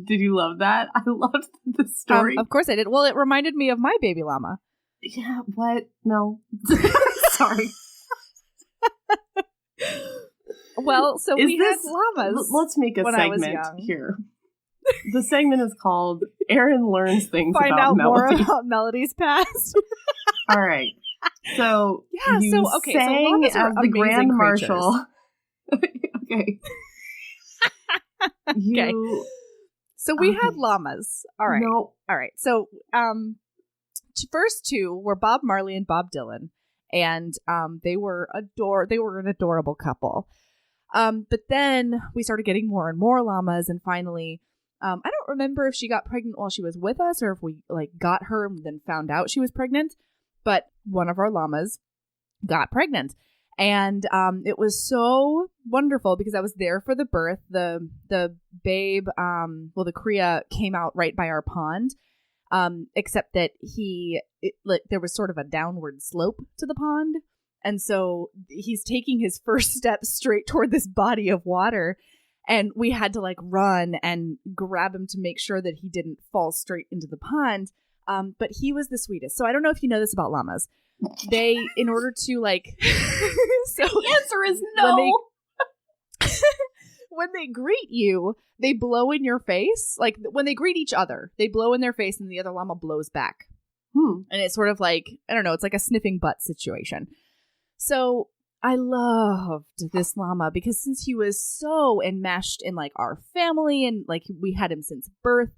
Did you love that? I loved the story. Of course I did. Well, it reminded me of my baby llama. Yeah, what? No. Sorry. Well, so we had llamas. Let's make a segment here. The segment is called Erin Learns Things About Melody. Find out more about Melody's past. All right. So you sang as the Grand Marshal. Okay. Okay. So we had llamas. All right. No. All right. So first 2 were Bob Marley and Bob Dylan, and they were an adorable couple. But then we started getting more and more llamas, and finally, I don't remember if she got pregnant while she was with us or if we got her and then found out she was pregnant. But one of our llamas got pregnant. And it was so wonderful because I was there for the birth. The babe, the cria came out right by our pond, except that there was sort of a downward slope to the pond. And so he's taking his first step straight toward this body of water. And we had to run and grab him to make sure that he didn't fall straight into the pond. But he was the sweetest. So I don't know if you know this about llamas. They, in order to so the answer is no. When they greet you, they blow in your face. Like when they greet each other, they blow in their face and the other llama blows back. And it's sort of I don't know, it's like a sniffing butt situation. So I loved this llama because since he was so enmeshed in our family and we had him since birth,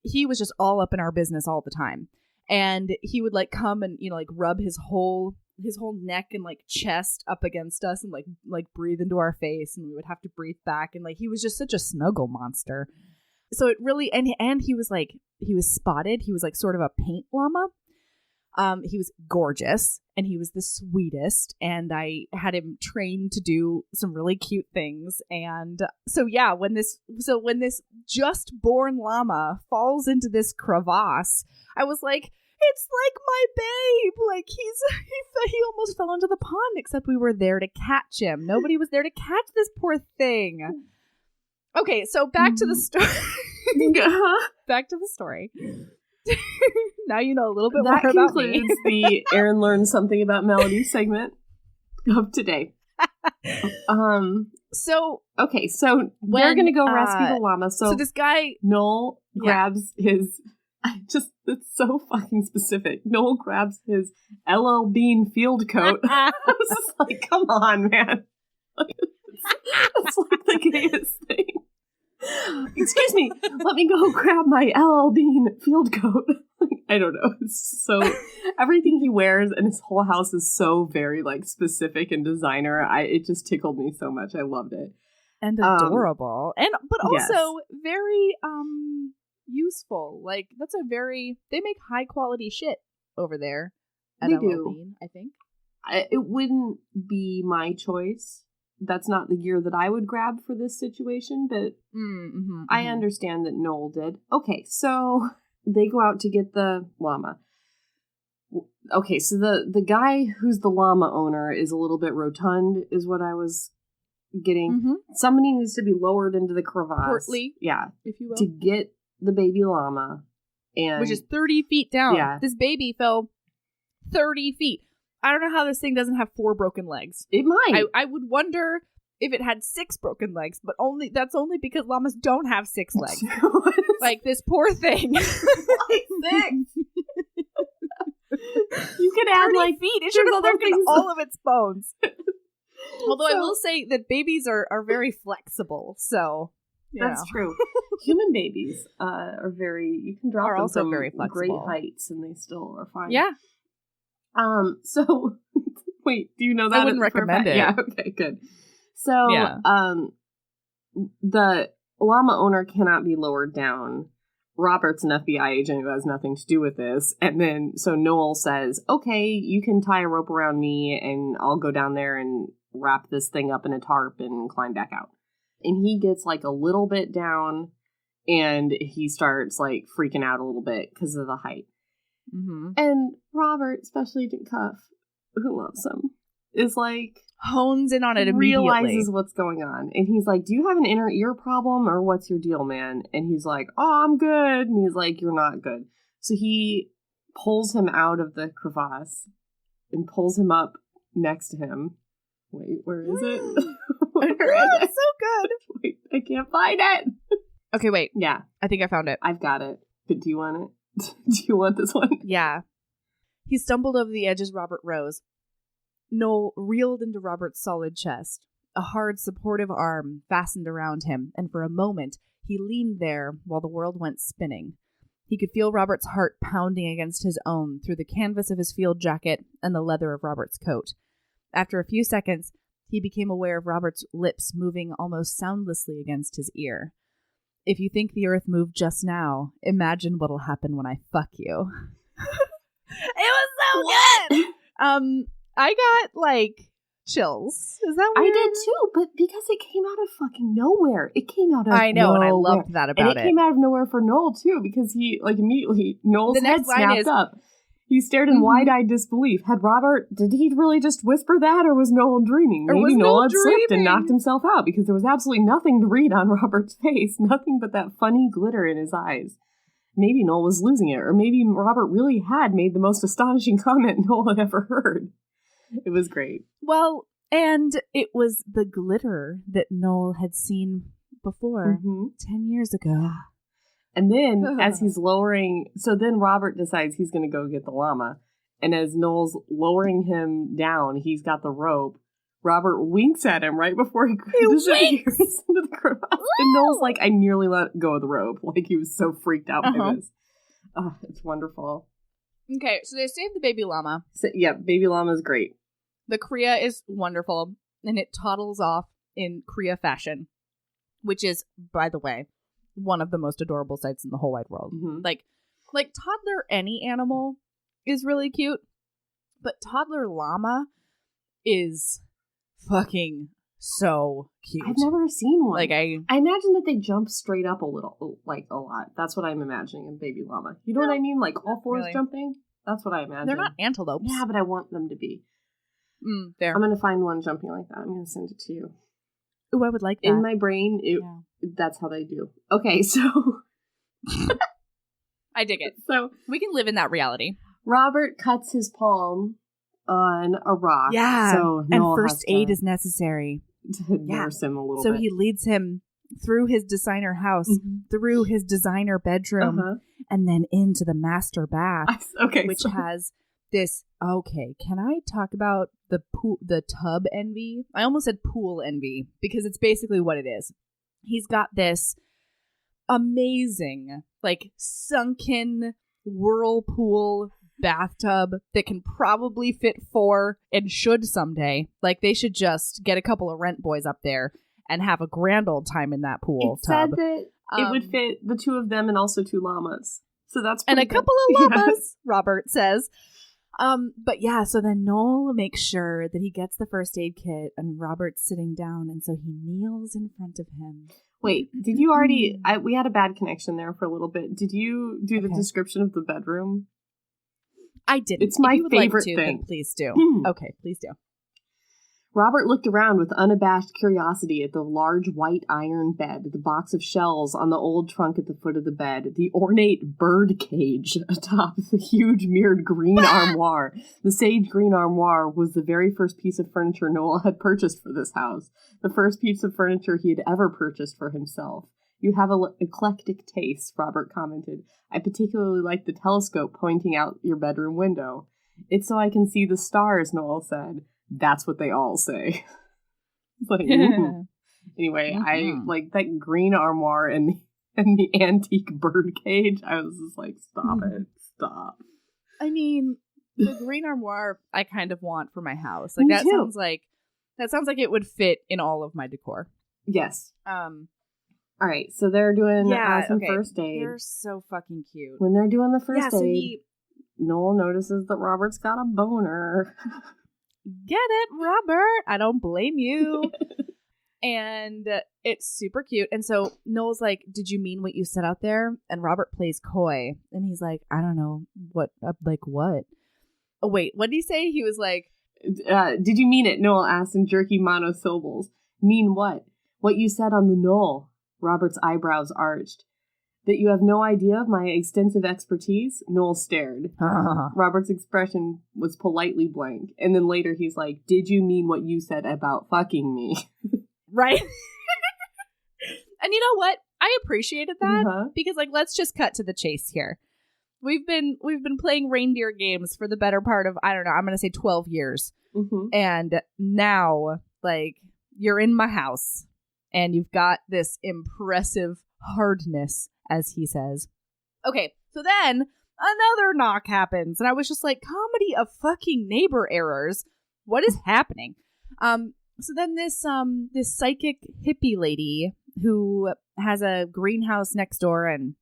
he was just all up in our business all the time. And he would come and rub his whole neck and chest up against us and breathe into our face, and we would have to breathe back, and he was just such a snuggle monster. So it really and he was he was spotted. He was sort of a paint llama. He was gorgeous and he was the sweetest, and I had him trained to do some really cute things. And so yeah, when this just born llama falls into this crevasse, I was like, it's my babe. He almost fell into the pond, except we were there to catch him. Nobody was there to catch this poor thing. Okay, so back to the story. Back to the story. Now you know a little bit more about me. That concludes the Erin learns something about Melody segment of today. So they're gonna go rescue the llama. So this guy Noel grabs his. It's so fucking specific. Noel grabs his LL Bean field coat. I was just like, come on, man. It's like the gayest thing. Excuse me, let me go grab my LL Bean field coat. I don't know. It's so everything he wears and his whole house is so very like specific and designer. It just tickled me so much. I loved it. And adorable. But also very useful. Like they make high quality shit over there at LL Bean, I think. It wouldn't be my choice. That's not the gear that I would grab for this situation, but I understand that Noel did. Okay, so they go out to get the llama. Okay, so the guy who's the llama owner is a little bit rotund, is what I was getting. Mm-hmm. Somebody needs to be lowered into the crevasse. Portly, if you will. To get the baby llama. Which is 30 feet down. Yeah. This baby fell 30 feet. I don't know how this thing doesn't have 4 broken legs. It might. I would wonder if it had 6 broken legs, but that's only because llamas don't have 6 legs. Like this poor thing. Why 6? You could add like feet. It should have broken all of its bones. Although I will say that babies are very flexible, so that's true. Human babies are very. You can drop them also from very great heights, and they still are fine. Yeah. So wait, do you know that? I wouldn't recommend it. Yeah. Okay. Good. So, the llama owner cannot be lowered down. Robert's an FBI agent who has nothing to do with this. And then, so Noel says, okay, you can tie a rope around me and I'll go down there and wrap this thing up in a tarp and climb back out. And he gets like a little bit down and he starts like freaking out a little bit because of the height. Mm-hmm. And Robert, Special Agent Cuff, who loves him, is like... hones in on it immediately. Realizes what's going on. And he's like, do you have an inner ear problem or what's your deal, man? And he's like, oh, I'm good. And he's like, you're not good. So he pulls him out of the crevasse and pulls him up next to him. Wait, where is it? It's so good. Wait, I can't find it. Okay, wait. Yeah. I think I found it. I've got it. But do you want it? Do you want this one? Yeah. He stumbled over the edge as Robert rose. Noel reeled into Robert's solid chest. A hard, supportive arm fastened around him, and for a moment, he leaned there while the world went spinning. He could feel Robert's heart pounding against his own through the canvas of his field jacket and the leather of Robert's coat. After a few seconds, he became aware of Robert's lips moving almost soundlessly against his ear. If you think the earth moved just now, imagine what'll happen when I fuck you. It was so good! I got, like, chills. Is that weird? I did too, but because it came out of fucking nowhere. It came out of nowhere. I know, and I loved that about it. And it came out of nowhere for Noel, too, because he, like, immediately, Noel's head snapped up. He stared in wide-eyed disbelief. Did he really just whisper that, or was Noel dreaming? Maybe Noel had slipped and knocked himself out, because there was absolutely nothing to read on Robert's face. Nothing but that funny glitter in his eyes. Maybe Noel was losing it, or maybe Robert really had made the most astonishing comment Noel had ever heard. It was great. Well, and it was the glitter that Noel had seen before 10 years ago. And then as he's lowering, so then Robert decides he's going to go get the llama. And as Noel's lowering him down, he's got the rope. Robert winks at him right before he disappears into the crevasse. And Noel's like, I nearly let go of the rope. Like he was so freaked out by this. Oh, it's wonderful. Okay, so they saved the baby llama. So, yeah, baby llama is great. The Kriya is wonderful, and it toddles off in Kriya fashion, which is, by the way, one of the most adorable sights in the whole wide world. Mm-hmm. Like toddler any animal is really cute, but toddler llama is fucking so cute. I've never seen one. Like I imagine that they jump straight up a little, like a lot. That's what I'm imagining in baby llama. You know what I mean? Like all fours jumping. That's what I imagine. They're not antelopes. Yeah, but I want them to be. There. I'm going to find one jumping like that. I'm going to send it to you. Oh, I would like that. In my brain, That's how they do. Okay, so... I dig it. So we can live in that reality. Robert cuts his palm on a rock. Yeah, so and first aid is necessary. To nurse him a little bit. So he leads him through his designer house, through his designer bedroom, and then into the master bath. Okay, which has this. Okay, can I talk about the tub envy? I almost said pool envy because it's basically what it is. He's got this amazing, like, sunken whirlpool bathtub that can probably fit 4 and should someday. Like, they should just get a couple of rent boys up there and have a grand old time in that pool tub. Said that it would fit the 2 of them and also 2 llamas. So that's and a good. couple of llamas, Robert says. But yeah, so then Noel makes sure that he gets the first aid kit and Robert's sitting down, and so he kneels in front of him. Wait, did you already... we had a bad connection there for a little bit. Did you do the description of the bedroom? I didn't. It's my favorite thing. Then please do. Okay, please do. Robert looked around with unabashed curiosity at the large white iron bed, the box of shells on the old trunk at the foot of the bed, the ornate bird cage atop the huge mirrored green armoire. The sage green armoire was the very first piece of furniture Noel had purchased for this house, the first piece of furniture he had ever purchased for himself. You have an eclectic taste, Robert commented. I particularly like the telescope pointing out your bedroom window. It's so I can see the stars, Noel said. That's what they all say. Like, anyway, I like that green armoire and the antique bird cage. I was just like, stop it. Stop. I mean, the green armoire I kind of want for my house. Like, that sounds like it would fit in all of my decor. Yes. All right, so they're doing some first aid. They're so fucking cute. When they're doing the first aid, Noel notices that Robert's got a boner. Get it, Robert? I don't blame you. And it's super cute. And so Noel's like, did you mean what you said out there? And Robert plays coy. And he's like, I don't know. What? Like what? Oh, wait. What did he say? He was like... did you mean it? Noel asked in jerky monosyllables. Mean what? What you said on the knoll. Robert's eyebrows arched. That you have no idea of my extensive expertise? Noel stared. Robert's expression was politely blank. And then later he's like, did you mean what you said about fucking me? Right? And you know what? I appreciated that because, like, let's just cut to the chase here. We've been playing reindeer games for the better part of, I don't know, I'm going to say 12 years. And now, like, you're in my house and you've got this impressive hardness, as he says. Okay, so then another knock happens, and I was just like, comedy of fucking neighbor errors. What is happening? So then this psychic hippie lady who has a greenhouse next door, and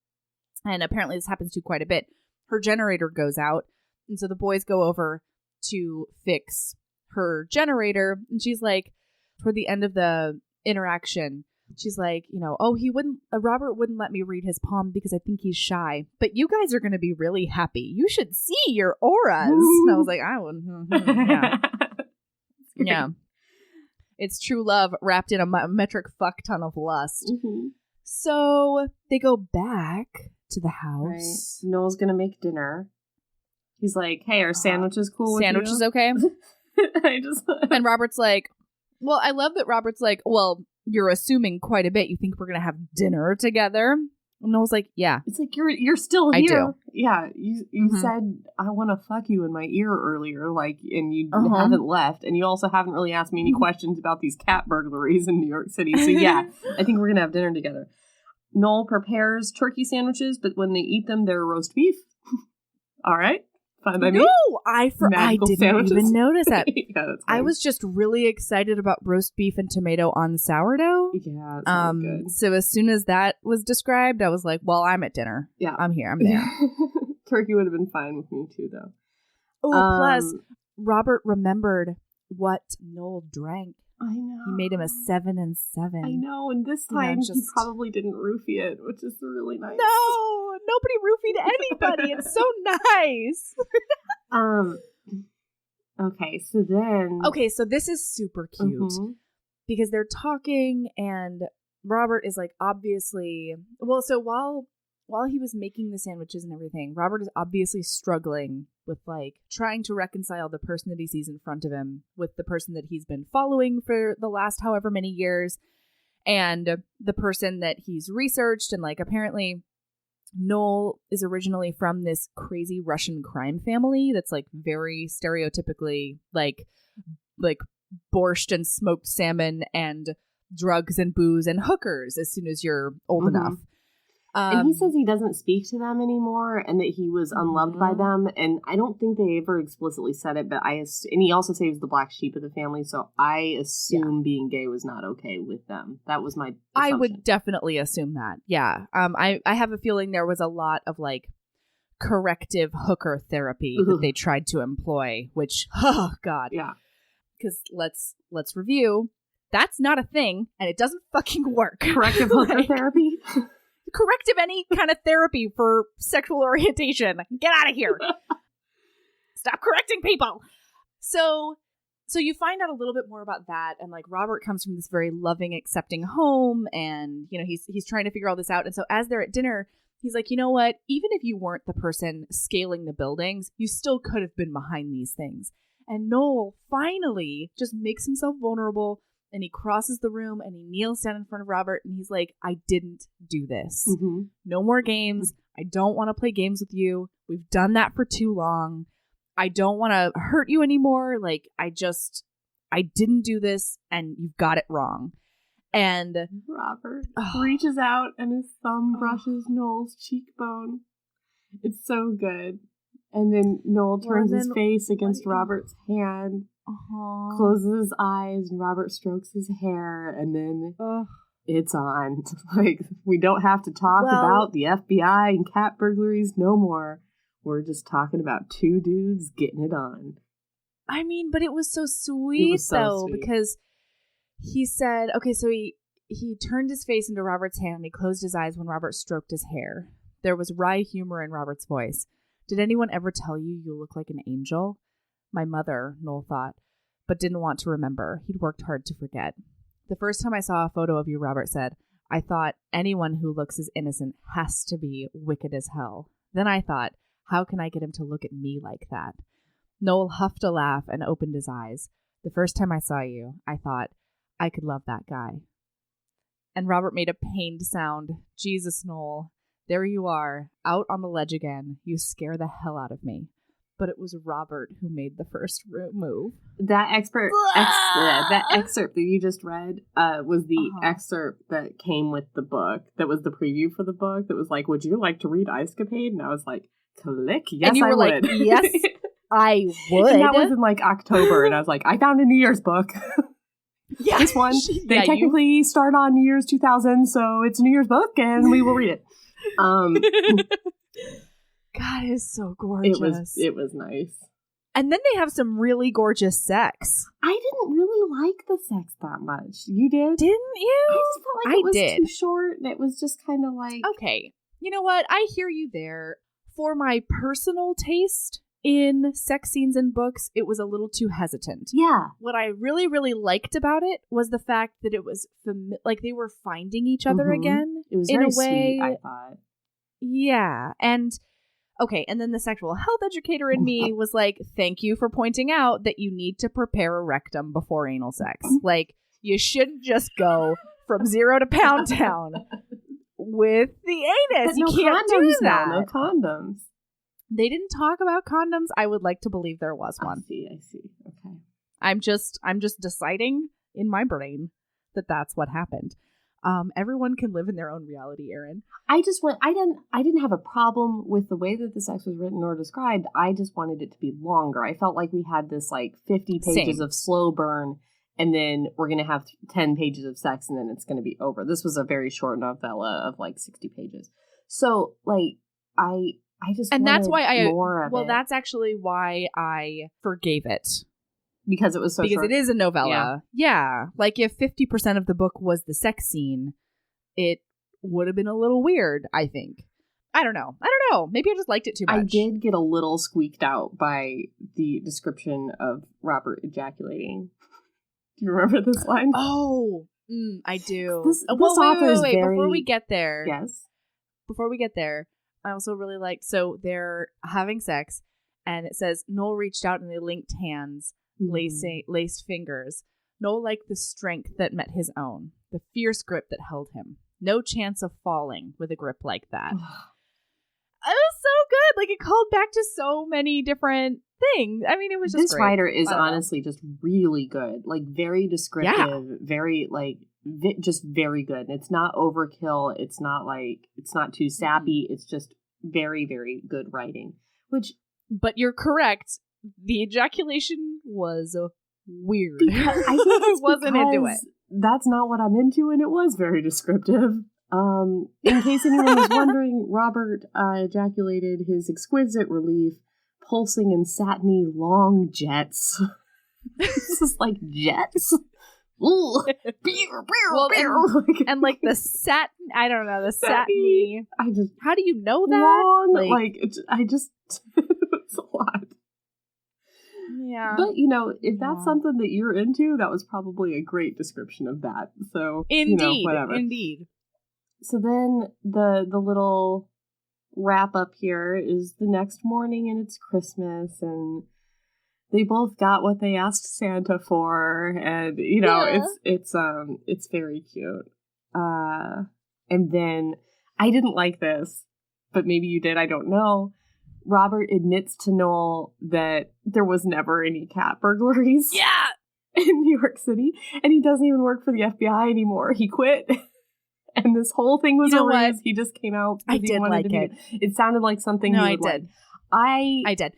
apparently this happens to quite a bit, her generator goes out, and so the boys go over to fix her generator, and she's like, toward the end of the interaction, she's like, you know, Robert wouldn't let me read his palm because I think he's shy. But you guys are going to be really happy. You should see your auras. And I was like, I wouldn't. Yeah. Yeah. It's true love wrapped in a metric fuck ton of lust. So they go back to the house. Right. Noel's going to make dinner. He's like, hey, are sandwiches cool with you? Sandwiches okay? And Robert's like, well, I love that Robert's like, well, you're assuming quite a bit. You think we're going to have dinner together? And I was like, yeah. It's like, you're still here. I do. Yeah. You said, I want to fuck you in my ear earlier, like, and you haven't left. And you also haven't really asked me any questions about these cat burglaries in New York City. So yeah, I think we're going to have dinner together. Noel prepares turkey sandwiches, but when they eat them, they're roast beef. All right. Fine by me. No, I didn't sandwiches. Even notice that. Yeah, that's I was just really excited about roast beef and tomato on sourdough. Yeah, that good. So as soon as that was described, I was like, well, I'm at dinner. Yeah. I'm here. I'm there. Turkey would have been fine with me too, though. Oh, plus, Robert remembered what Noel drank. I know. He made him a 7 and 7. I know, and this time he probably didn't roofie it, which is really nice. No, nobody roofied anybody. It's so nice. Okay, so this is super cute because they're talking, and Robert is like obviously, well, so while he was making the sandwiches and everything, Robert is obviously struggling with like trying to reconcile the person that he sees in front of him with the person that he's been following for the last however many years, and the person that he's researched. And like apparently Noel is originally from this crazy Russian crime family that's like very stereotypically like borscht and smoked salmon and drugs and booze and hookers as soon as you're old enough. And he says he doesn't speak to them anymore and that he was unloved by them. And I don't think they ever explicitly said it, but and he also says he was the black sheep of the family. So I assume being gay was not okay with them. That was my assumption. I would definitely assume that. Yeah. I have a feeling there was a lot of like corrective hooker therapy that they tried to employ, which, oh God. Yeah. Because let's review. That's not a thing, and it doesn't fucking work. Corrective hooker therapy? Corrective any kind of therapy for sexual orientation. Get out of here. Stop correcting people. So you find out a little bit more about that, and like Robert comes from this very loving, accepting home, and you know he's trying to figure all this out. And so as they're at dinner, he's like, you know what? Even if you weren't the person scaling the buildings, you still could have been behind these things. And Noel finally just makes himself vulnerable. And he crosses the room and he kneels down in front of Robert and he's like, I didn't do this. Mm-hmm. No more games. I don't want to play games with you. We've done that for too long. I don't want to hurt you anymore. Like, I didn't do this and you've got it wrong. And Robert reaches out and his thumb brushes Noel's cheekbone. It's so good. And then Noel turns his face against Robert's hand. Closes his eyes and Robert strokes his hair and then it's on. Like, we don't have to talk about the FBI and cat burglaries no more. We're just talking about two dudes getting it on. I mean, but it was so sweet because he said, okay, so he turned his face into Robert's hand and he closed his eyes when Robert stroked his hair. There was wry humor in Robert's voice. Did anyone ever tell you you look like an angel? My mother, Noel thought, but didn't want to remember. He'd worked hard to forget. The first time I saw a photo of you, Robert said, I thought anyone who looks as innocent has to be wicked as hell. Then I thought, how can I get him to look at me like that? Noel huffed a laugh and opened his eyes. The first time I saw you, I thought, I could love that guy. And Robert made a pained sound. Jesus, Noel. There you are, out on the ledge again. You scare the hell out of me. But it was Robert who made the first move. That excerpt that you just read was the excerpt that came with the book. That was the preview for the book. That was like, would you like to read Icecapade? And I was like, click. Yes, and you were I would. Like, yes, I would. And that was in like October. And I was like, I found a New Year's book. Yeah, this one. They technically start on New Year's 2000. So it's a New Year's book and we will read it. God, it is so gorgeous. It was nice. And then they have some really gorgeous sex. I didn't really like the sex that much. You did? Didn't you? I just felt like it was too short. And it was just kind of like... Okay. You know what? I hear you there. For my personal taste in sex scenes in books, it was a little too hesitant. Yeah. What I really, really liked about it was the fact that it was like they were finding each other again. It was in very a way, sweet, I thought. Yeah. And okay, and then the sexual health educator in me was like, thank you for pointing out that you need to prepare a rectum before anal sex. Like, you shouldn't just go from 0 to Pound Town with the anus. But you can't do that. No condoms. They didn't talk about condoms. I would like to believe there was one. I see. Okay. I'm just deciding in my brain that that's what happened. Everyone can live in their own reality, Erin. I didn't have a problem with the way that the sex was written or described. I just wanted it to be longer. I felt like we had this like 50 pages of slow burn, and then we're going to have 10 pages of sex, and then it's going to be over. This was a very short novella of like 60 pages. So like I just and that's why more of it. That's actually why I forgave it. Because it was so short. Because it is a novella. Yeah. Like if 50% of the book was the sex scene, it would have been a little weird, I think. I don't know. Maybe I just liked it too much. I did get a little squeaked out by the description of Robert ejaculating. Do you remember this line? Oh, I do. This author is very... Before we get there. Yes. Before we get there, I also really like, so they're having sex, and it says, Noel reached out and they linked hands, laced fingers. Noel liked the strength that met his own, the fierce grip that held him. No chance of falling with a grip like that. It was so good. Like, it called back to so many different things. I mean, it was just This great. writer is honestly just really good. Like, very descriptive, very, like, just very good. And it's not overkill. It's not too sappy. It's just very, very good writing. But you're correct. The ejaculation was weird. I wasn't into it. That's not what I'm into, and it was very descriptive. In case anyone was wondering, Robert ejaculated his exquisite relief, pulsing in satiny long jets. This is like jets. Well, and like the satin, I don't know, the satiny. How do you know that? Long, it's a lot. Yeah. But, if that's something that you're into, that was probably a great description of that. So, indeed, whatever. Indeed. So then the little wrap up here is the next morning and it's Christmas and they both got what they asked Santa for, and it's very cute. And then I didn't like this, but maybe you did, I don't know. Robert admits to Noel that there was never any cat burglaries. Yeah. In New York City, and he doesn't even work for the FBI anymore. He quit. And this whole thing was a ruse. He just came out. I did like it. It sounded like something he would like. I did.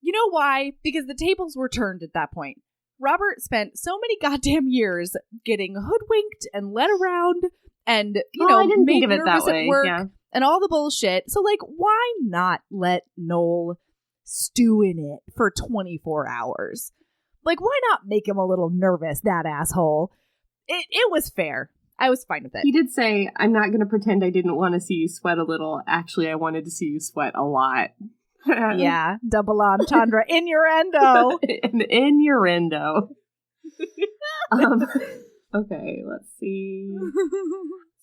You know why? Because the tables were turned at that point. Robert spent so many goddamn years getting hoodwinked and led around and, I didn't made think of it nervous that way. at work Yeah. and all the bullshit. So, why not let Noel stew in it for 24 hours? Why not make him a little nervous, that asshole? It was fair. I was fine with it. He did say, I'm not going to pretend I didn't want to see you sweat a little. Actually, I wanted to see you sweat a lot. Yeah, double entendre. Innuendo. An innuendo. Okay, let's see.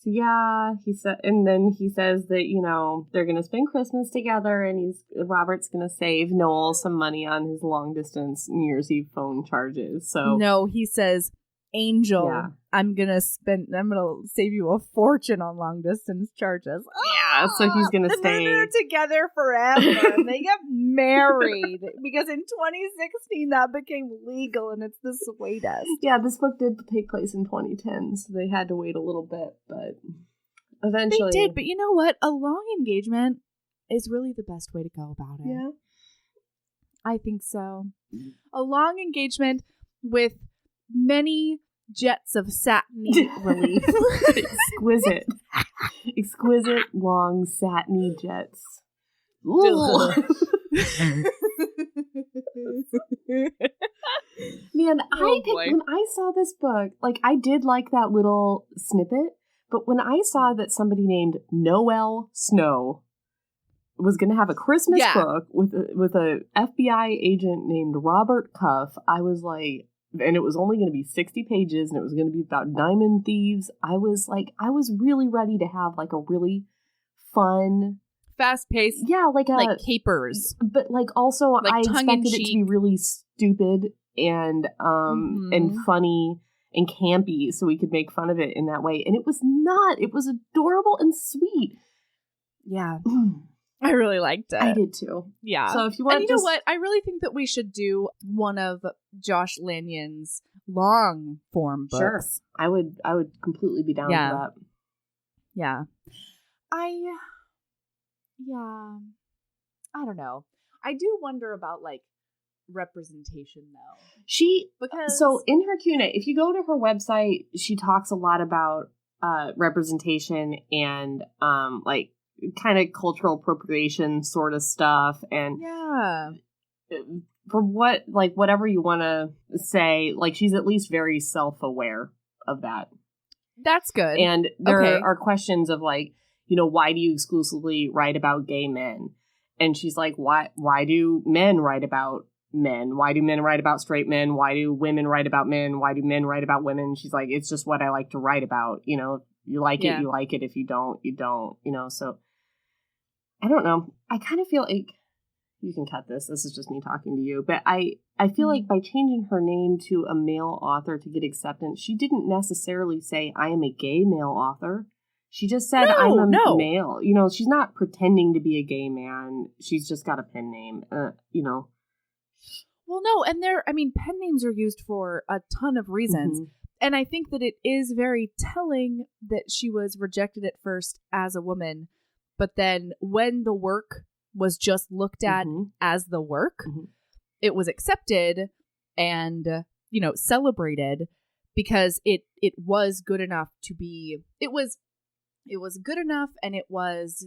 So yeah, he says that, they're going to spend Christmas together and Robert's going to save Noel some money on his long distance New Year's Eve phone charges. So no, he says, Angel, yeah. I'm gonna save you a fortune on long distance charges. Yeah, so he's gonna stay. They're together forever. And they get married because in 2016 that became legal, and it's the sweetest. Yeah, this book did take place in 2010, so they had to wait a little bit, but eventually they did. But you know what? A long engagement is really the best way to go about it. Yeah, I think so. A long engagement with many jets of satiny relief. Exquisite long satiny jets. Man, when I saw this book, I did like that little snippet, but when I saw that somebody named Noel Snow was going to have a Christmas book with a FBI agent named Robert Cuff, I was like, and it was only going to be 60 pages, and it was going to be about diamond thieves. I was really ready to have a really fun, fast-paced, capers. But also, I expected it to be really stupid and and funny and campy, so we could make fun of it in that way. And it was not. It was adorable and sweet. Yeah. I really liked it. I did too. Yeah. So if you want, know what? I really think that we should do one of Josh Lanyon's long form books. Sure. I would completely be down for that. Yeah. I don't know. I do wonder about representation though. So in her Q&A, if you go to her website, she talks a lot about representation and kind of cultural appropriation sort of stuff, and for whatever you want to say, she's at least very self-aware of that. That's good. And there are questions of why do you exclusively write about gay men? And she's like, why do men write about men? Why do men write about straight men? Why do women write about men? Why do men write about women? She's like, it's just what I like to write about. You know, if you like it, you like it. If you don't, you don't. You know, so I don't know. I kind of feel like, you can cut this. This is just me talking to you. But I feel like by changing her name to a male author to get acceptance, she didn't necessarily say, I am a gay male author. She just said, I'm a male. You know, she's not pretending to be a gay man. She's just got a pen name, you know. Well, no, and pen names are used for a ton of reasons. Mm-hmm. And I think that it is very telling that she was rejected at first as a woman. But then when the work was just looked at as the work, it was accepted and, you know, celebrated because it was good enough to be, it was good enough, and it was,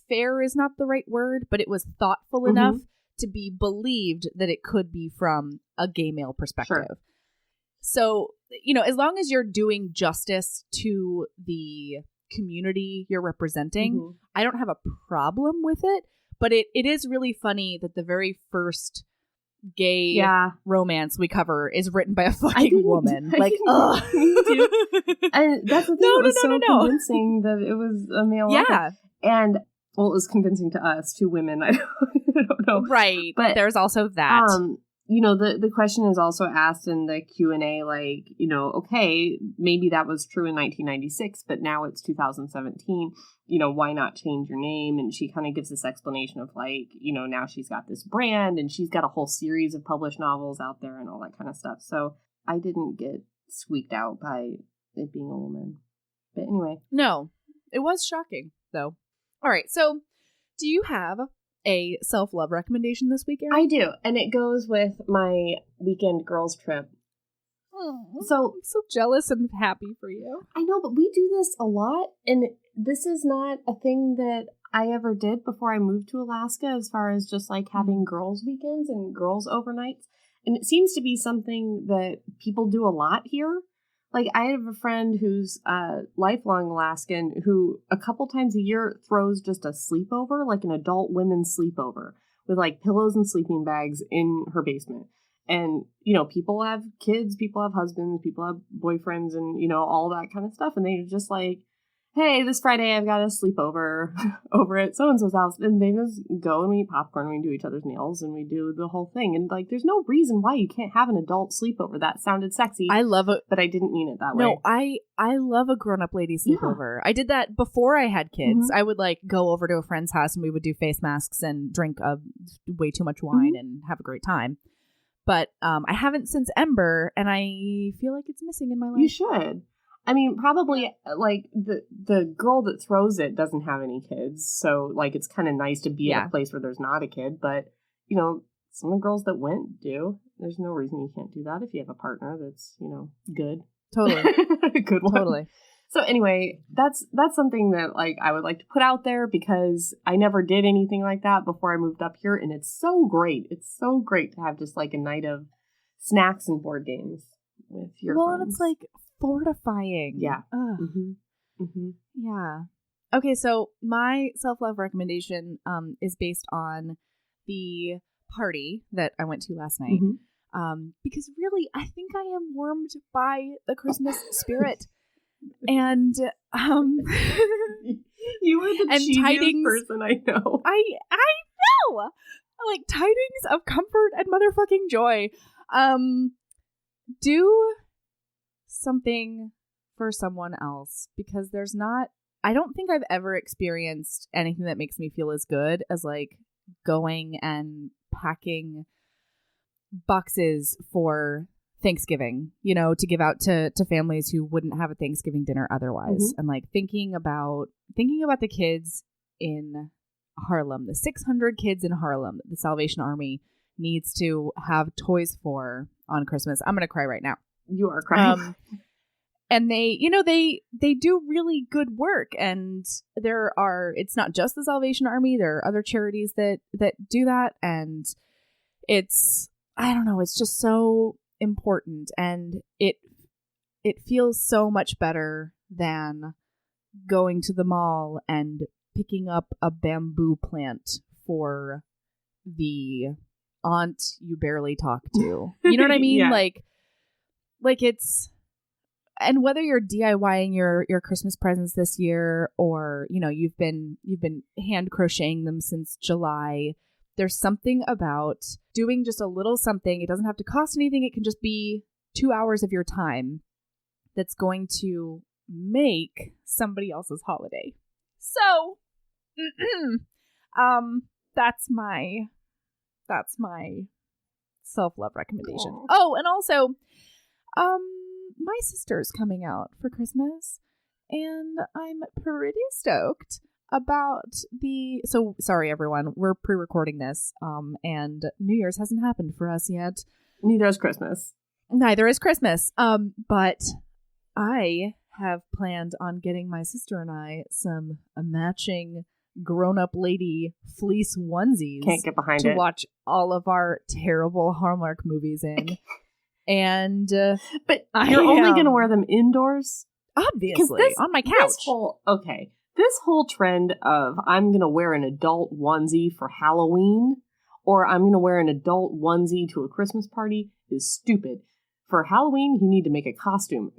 fair is not the right word, but it was thoughtful enough to be believed that it could be from a gay male perspective. Sure. So, you know, as long as you're doing justice to the community you're representing, I don't have a problem with it, but it is really funny that the very first gay romance we cover is written by a fucking woman. Like, ugh. Me too. And that's the thing that was so convincing that it was a male author. And, well, it was convincing to us, to women. I don't know. Right. But there's also that. You know, the question is also asked in the Q&A, like, you know, okay, maybe that was true in 1996, but now it's 2017. You know, why not change your name? And she kind of gives this explanation of, like, you know, now she's got this brand and she's got a whole series of published novels out there and all that kind of stuff. So I didn't get squeaked out by it being a woman. But anyway. No, it was shocking, though. All right, so do you have a self-love recommendation this week, Erin? I do, and it goes with my weekend girls trip. So I'm so jealous and happy for you. I know, but we do this a lot, and this is not a thing that I ever did before I moved to Alaska, as far as just like having girls weekends and girls overnights. And it seems to be something that people do a lot here. Like, I have a friend who's a lifelong Alaskan who a couple times a year throws just a sleepover, like an adult women's sleepover, with like pillows and sleeping bags in her basement. And, you know, people have kids, people have husbands, people have boyfriends, and, you know, all that kind of stuff. And they're just like, hey, this Friday I've got a sleepover over at so-and-so's house. And they just go and we eat popcorn and we do each other's nails and we do the whole thing. And, like, there's no reason why you can't have an adult sleepover. That sounded sexy. I love it. But I didn't mean it that way. No, I love a grown-up lady sleepover. Yeah. I did that before I had kids. I would, like, go over to a friend's house and we would do face masks and drink way too much wine and have a great time. But I haven't since Ember, and I feel like it's missing in my life. You should. I mean, probably, like, the girl that throws it doesn't have any kids, so, like, it's kind of nice to be at a place where there's not a kid, but, you know, some of the girls that went do. There's no reason you can't do that if you have a partner that's, you know, good. Totally. Good one. Totally. So anyway, that's something that, like, I would like to put out there because I never did anything like that before I moved up here, and it's so great. It's so great to have just, like, a night of snacks and board games with your friends. Well, and it's, like, fortifying. Yeah. Yeah. Okay, so my self-love recommendation is based on the party that I went to last night. Because really, I think I am warmed by the Christmas spirit. And you were the cheesiest person I know. I know. Like, tidings of comfort and motherfucking joy. Do something for someone else, because I don't think I've ever experienced anything that makes me feel as good as, like, going and packing boxes for Thanksgiving, you know, to give out to families who wouldn't have a Thanksgiving dinner otherwise. And, like, thinking about the kids in Harlem, the 600 kids in Harlem that the Salvation Army needs to have toys for on Christmas. I'm gonna cry right now. You are crying. And they, you know, they do really good work, and it's not just the Salvation Army. There are other charities that do that, and it's, I don't know, it's just so important, and it feels so much better than going to the mall and picking up a bamboo plant for the aunt you barely talk to. You know what I mean? Yeah. Like it's, and whether you're DIYing your Christmas presents this year, or, you know, you've been hand crocheting them since July, there's something about doing just a little something. It doesn't have to cost anything. It can just be 2 hours of your time that's going to make somebody else's holiday. So, that's my self-love recommendation. Aww. Oh, and also, my sister's coming out for Christmas, and I'm pretty stoked about so sorry everyone, we're pre-recording this, and New Year's hasn't happened for us yet. Neither is Christmas. Neither is Christmas. But I have planned on getting my sister and I some matching grown-up lady fleece onesies. Can't get behind to it. watch all of our terrible Hallmark movies in. And but you're only going to wear them indoors? Obviously, on my couch. This whole trend of I'm going to wear an adult onesie for Halloween, or I'm going to wear an adult onesie to a Christmas party is stupid. For Halloween, you need to make a costume.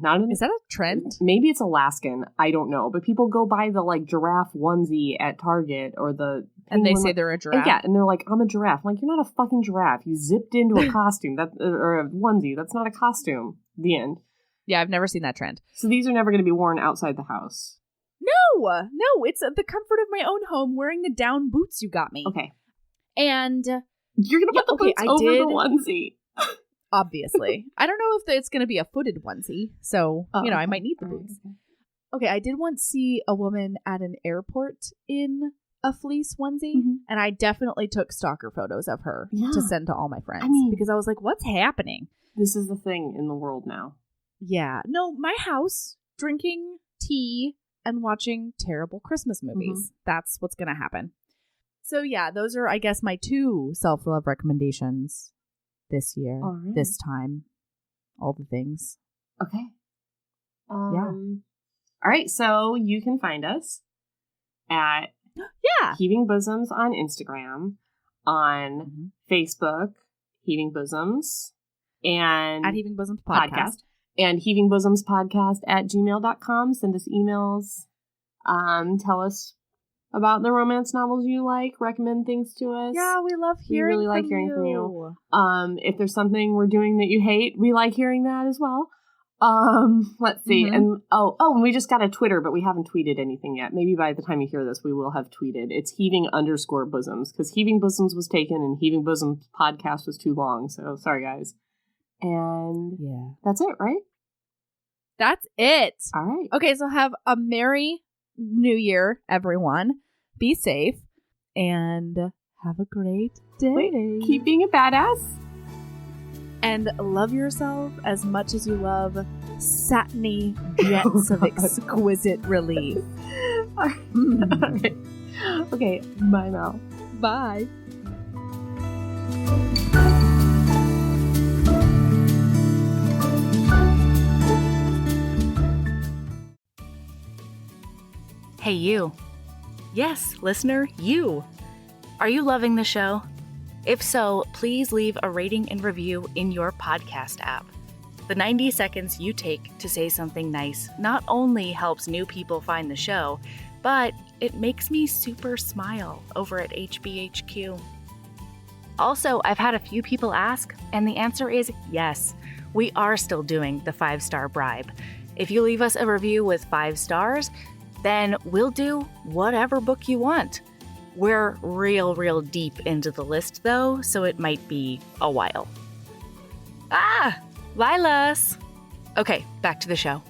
Not an... Is that a trend? Maybe it's Alaskan. I don't know. But people go buy the, like, giraffe onesie at Target or the... And they say they're a giraffe? Yeah, and they're like, I'm a giraffe. I'm like, you're not a fucking giraffe. You zipped into a costume. Or a onesie. That's not a costume. The end. Yeah, I've never seen that trend. So these are never going to be worn outside the house. No, it's the comfort of my own home wearing the down boots you got me. Okay. And... You're going to put the boots over the onesie. Obviously. I don't know if it's going to be a footed onesie, so, I might need the boots. Okay, I did once see a woman at an airport in a fleece onesie, and I definitely took stalker photos of her to send to all my friends, because I was like, what's happening? This is the thing in the world now. Yeah. No, my house, drinking tea and watching terrible Christmas movies. That's what's going to happen. So yeah, those are, I guess, my 2 self-love recommendations this year, this time, all the things. Okay. All right, so you can find us at Heaving Bosoms on Instagram, on Facebook, Heaving Bosoms, and at Heaving Bosoms Podcast. And Heaving Bosoms Podcast at gmail.com. Send us emails. Tell us about the romance novels you like. Recommend things to us. Yeah, we love hearing We really like hearing from you. If there's something we're doing that you hate, we like hearing that as well. Let's see. And and we just got a Twitter, but we haven't tweeted anything yet. Maybe by the time you hear this, we will have tweeted. It's Heaving_Bosoms, because Heaving Bosoms was taken and Heaving Bosoms Podcast was too long. So sorry, guys. And that's it, right? That's it. All right. Okay, so have a Merry New Year, everyone. Be safe and have a great day. Wait, keep being a badass. And love yourself as much as you love satiny jets of exquisite relief. All right. Okay, bye now. Bye. Hey, you. Yes, listener, you. Are you loving the show? If so, please leave a rating and review in your podcast app. The 90 seconds you take to say something nice not only helps new people find the show, but it makes me super smile over at HBHQ. Also, I've had a few people ask, and the answer is yes. We are still doing the 5-star bribe. If you leave us a review with 5 stars, then we'll do whatever book you want. We're real deep into the list, though, so it might be a while. Lilas! Okay, back to the show.